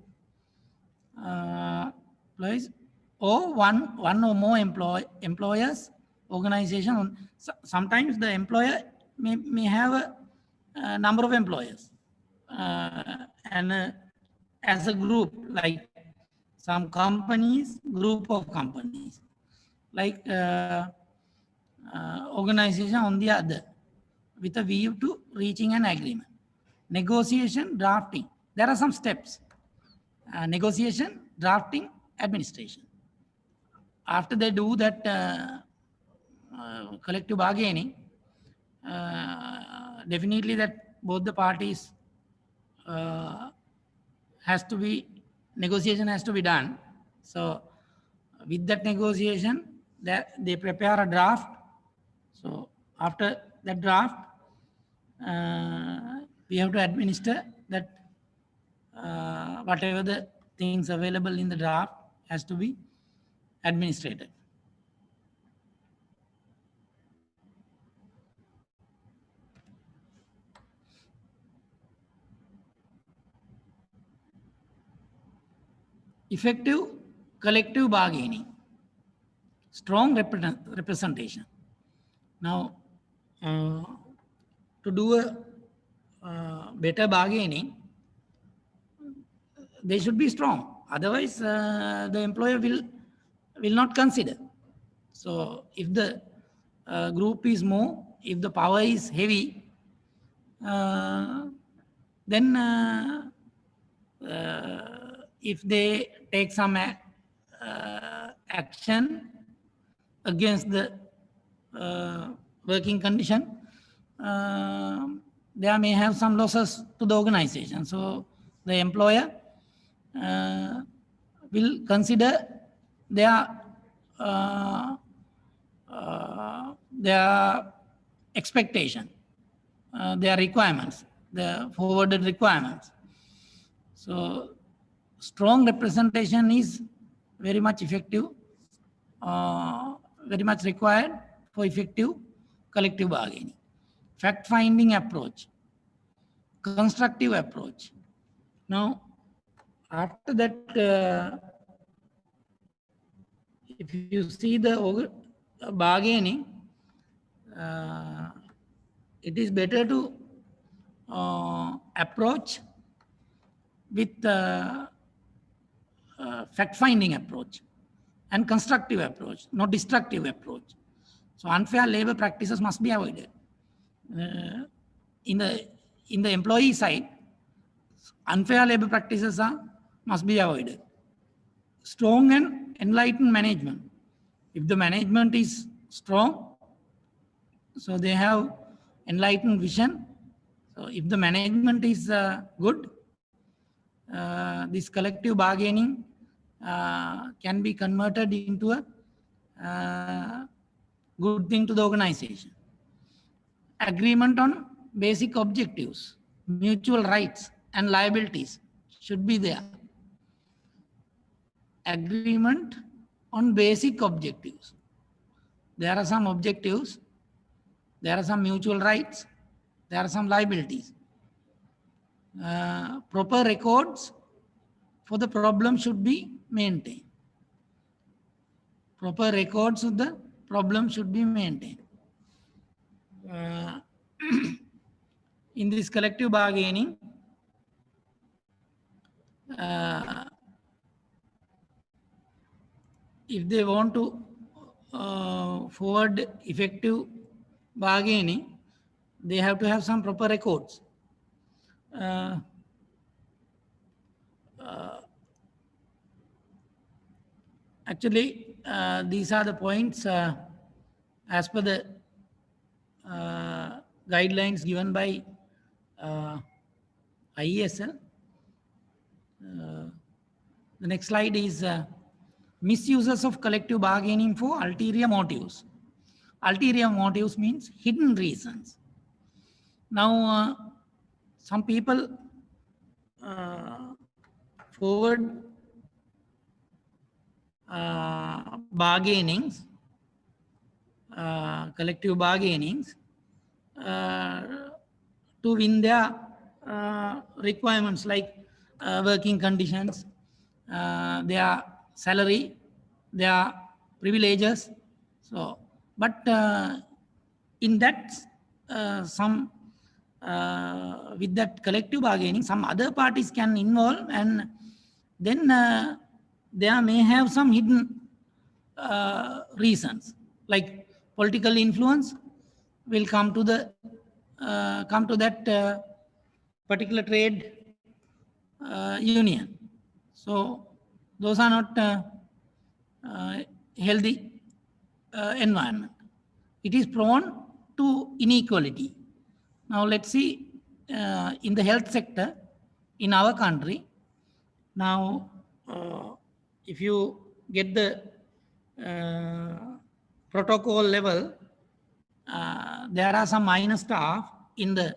Employees, or one or more employers, organization. Sometimes the employer may have a number of employers, and as a group, like some companies, group of companies, like organization on the other, with a view to reaching an agreement. Negotiation, drafting. There are some steps. Negotiation, drafting, administration. After they do that collective bargaining, definitely that both the parties negotiation has to be done. So with that negotiation, that they prepare a draft. So after that draft, we have to administer that whatever the things available in the draft has to be administrated. Effective collective bargaining, strong representation. Now, to do a better bargaining, they should be strong. Otherwise, the employer will not consider. So, if the group is more, if the power is heavy, then if they take some action against the working condition, there may have some losses to the organization. So the employer will consider their expectation, their requirements, the forwarded requirements. So strong representation is very much effective, very much required for effective collective bargaining. Fact-finding approach, constructive approach. Now, after that, if you see the bargaining, it is better to approach with fact-finding approach and constructive approach, not destructive approach. So unfair labor practices must be avoided. In the employee side, unfair labor practices must be avoided. Strong and enlightened management. If the management is strong, so they have enlightened vision. So if the management is good, this collective bargaining can be converted into a good thing to the organization. Agreement on basic objectives, mutual rights and liabilities should be there. Agreement on basic objectives. There are some objectives, there are some mutual rights, there are some liabilities. Proper records for the problem should be maintained. Proper records of the problem should be maintained. In this collective bargaining, if they want to forward effective bargaining, they have to have some proper records. Actually, these are the points as per the guidelines given by IESL. The next slide is misuses of collective bargaining for ulterior motives. Ulterior motives means hidden reasons. Now, some people forward bargainings, collective bargainings to win their requirements like working conditions, their salary, their privileges. So, but in that, some with that collective bargaining, some other parties can involve, and then there may have some hidden reasons, like political influence will come to the come to that particular trade union. So those are not healthy environment. It is prone to inequality. Now let's see in the health sector in our country. Now, if you get the protocol level, there are some minor staff in the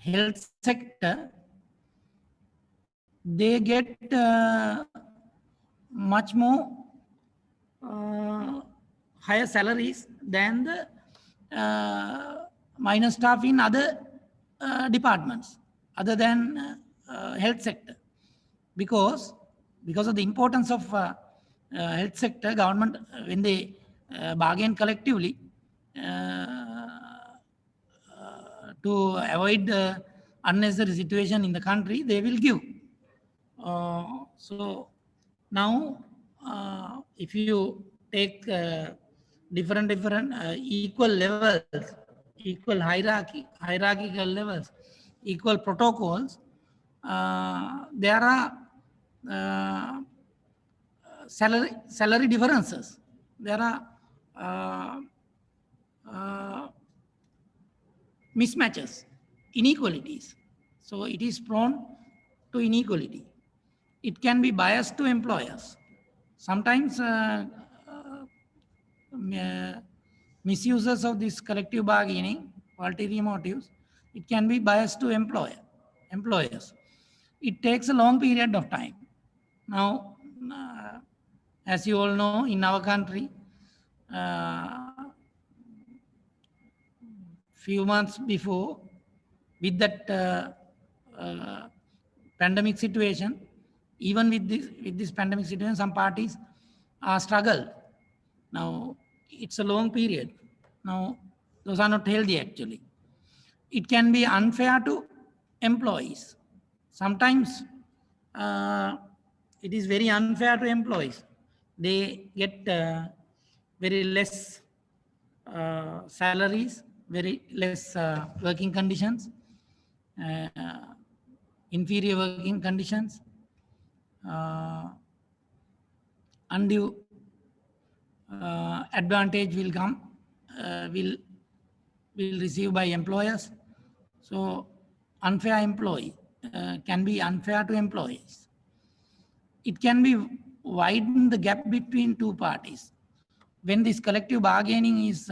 health sector. They get much more higher salaries than the minor staff in other departments other than health sector, because of the importance of health sector. Government, when they bargain collectively to avoid the unnecessary situation in the country, they will give. So now, if you take different equal levels, equal hierarchical levels, equal protocols, there are salary differences. There are mismatches, inequalities. So it is prone to inequality. It can be biased to employers. Sometimes misuses of this collective bargaining, ulterior motives, it can be biased to employers. It takes a long period of time. Now, as you all know, in our country, few months before, with that pandemic situation, even with this pandemic situation, some parties are struggled. Now it's a long period. Now those are not healthy actually. It can be unfair to employees. Sometimes it is very unfair to employees. They get very less salaries, very less working conditions, inferior working conditions, undue advantage will come, will receive by employers. So unfair employee can be unfair to employees. It can be widen the gap between two parties. When this collective bargaining is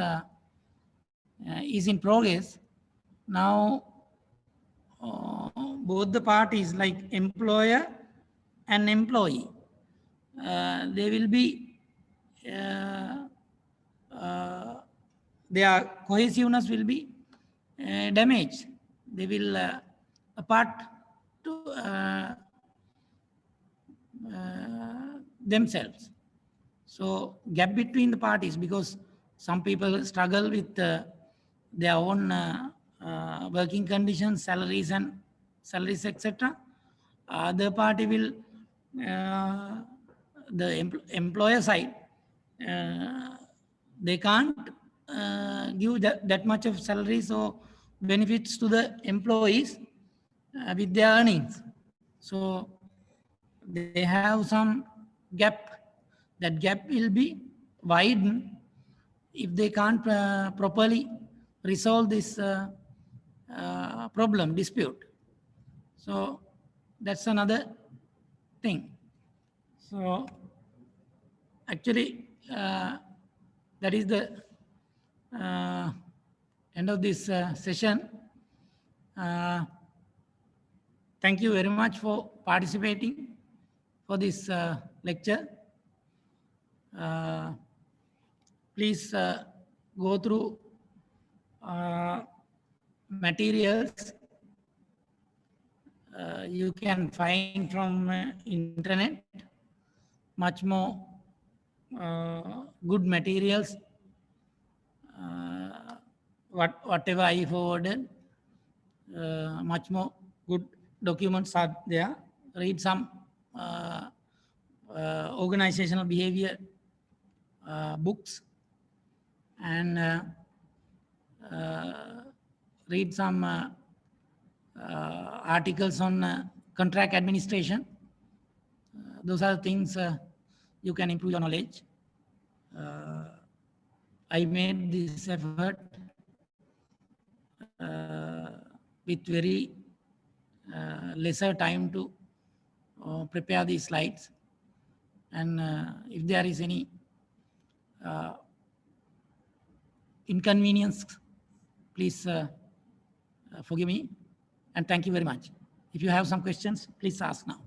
in progress, now both the parties, like employer and employee, they will be their cohesiveness will be damaged. They will apart to themselves. So gap between the parties, because some people struggle with their own working conditions, salaries, etc. Other party will the employer side, they can't give that much of salaries or benefits to the employees with their earnings. So they have some gap. That gap will be widened if they can't properly resolve this problem, dispute. So that's another thing. So actually, that is the end of this session. Thank you very much for participating for this lecture. Please go through materials you can find from internet, much more good materials. Whatever I forwarded, much more good documents are there. Read some organizational behavior books, and read some articles on contract administration. Those are the things you can improve your knowledge. I made this effort with very lesser time to prepare these slides. And if there is any inconvenience, please forgive me. And thank you very much. If you have some questions, please ask now.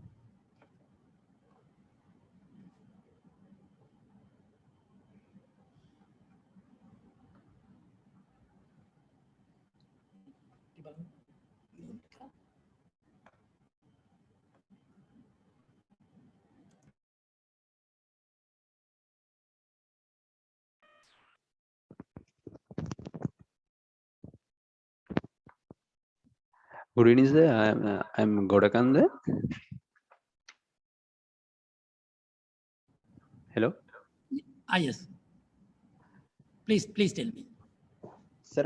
Good evening, sir. I'm Godakanda. Hello. Yes. Please tell me. Sir,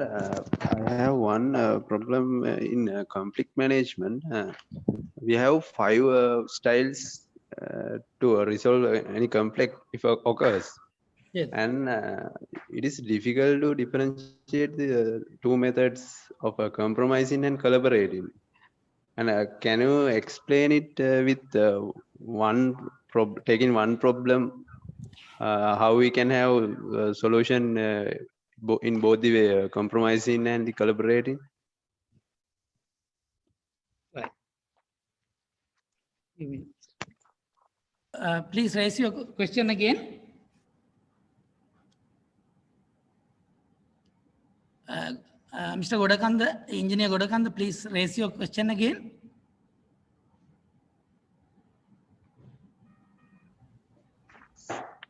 I have one problem in conflict management. We have 5 styles to resolve any conflict if it occurs. Yes. And it is difficult to differentiate the 2 methods of compromising and collaborating. And can you explain it with taking one problem, how we can have a solution in both the way, compromising and the collaborating? Right. Please raise your question again. Mr. Godakanda, Engineer Godakanda, please raise your question again.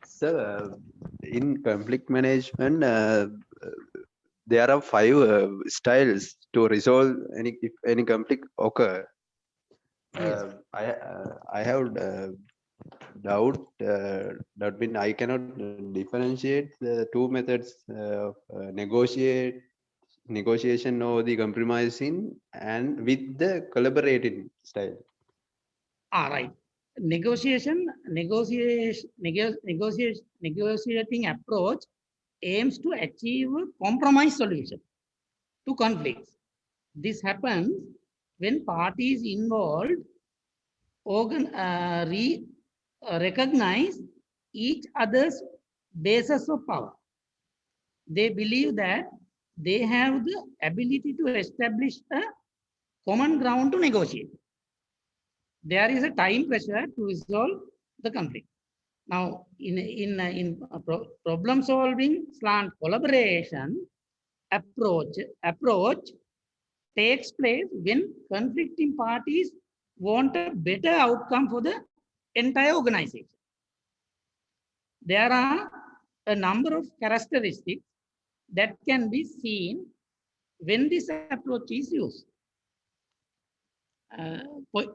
Sir, in conflict management, there are 5 styles to resolve if any conflict occur. Yes. I have doubt that means I cannot differentiate the 2 methods of negotiation or the compromising and with the collaborating style. Right. Negotiating approach aims to achieve a compromise solution to conflicts. This happens when parties involved recognize each other's basis of power. They believe that they have the ability to establish a common ground to negotiate. There is a time pressure to resolve the conflict. Now, in problem solving slant collaboration approach takes place when conflicting parties want a better outcome for the entire organization. There are a number of characteristics that can be seen when this approach is used.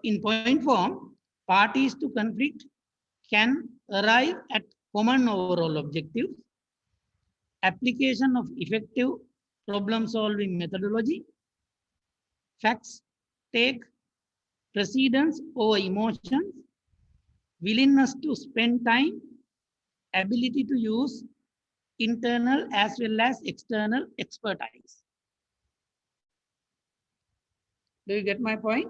In point form, parties to conflict can arrive at common overall objectives, application of effective problem-solving methodology, facts take precedence over emotions, willingness to spend time, ability to use internal as well as external expertise. Do you get my point?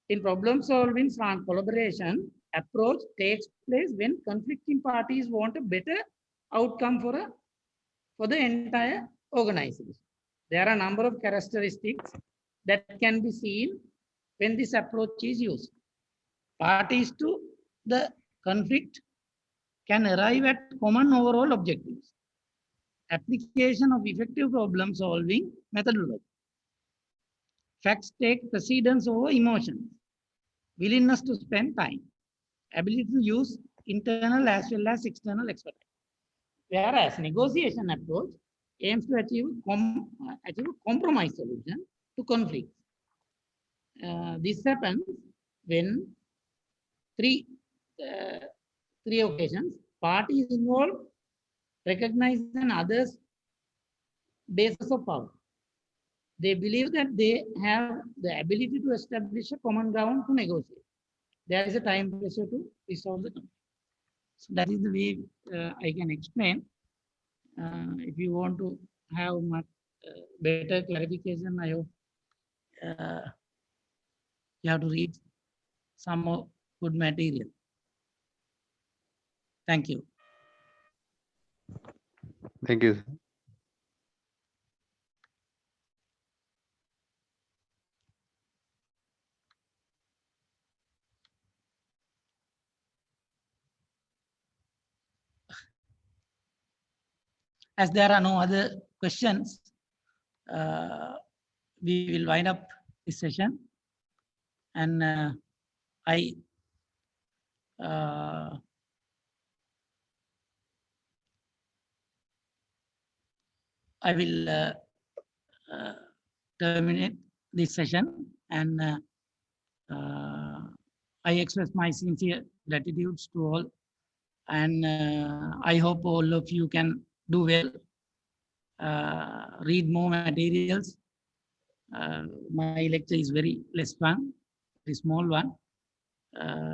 In problem-solving and collaboration, approach takes place when conflicting parties want a better outcome for the entire organization. There are a number of characteristics that can be seen when this approach is used. Parties to the conflict can arrive at common overall objectives. Application of effective problem solving methodology. Facts take precedence over emotions. Willingness to spend time. Ability to use internal as well as external expertise. Whereas negotiation approach aims to achieve compromise solution to conflicts. This happens when three occasions parties involved recognize an other's basis of power. They believe that they have the ability to establish a common ground to negotiate. There is a time pressure to resolve the conflict. So that is the way I can explain. If you want to have much better clarification, I hope you have to read some more good material. Thank you. Thank you. As there are no other questions, we will wind up this session. And I will terminate this session, and I express my sincere gratitude to all, and I hope all of you can do well, read more materials. My lecture is very less fun, very small one.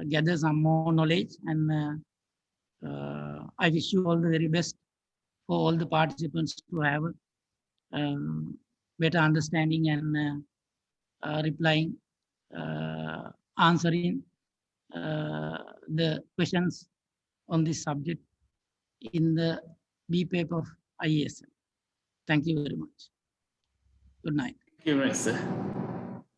Gather some more knowledge, and I wish you all the very best for all the participants to have better understanding and replying, answering the questions on this subject in the B paper of IESM. Thank you very much. Good night. Thank you very much, sir.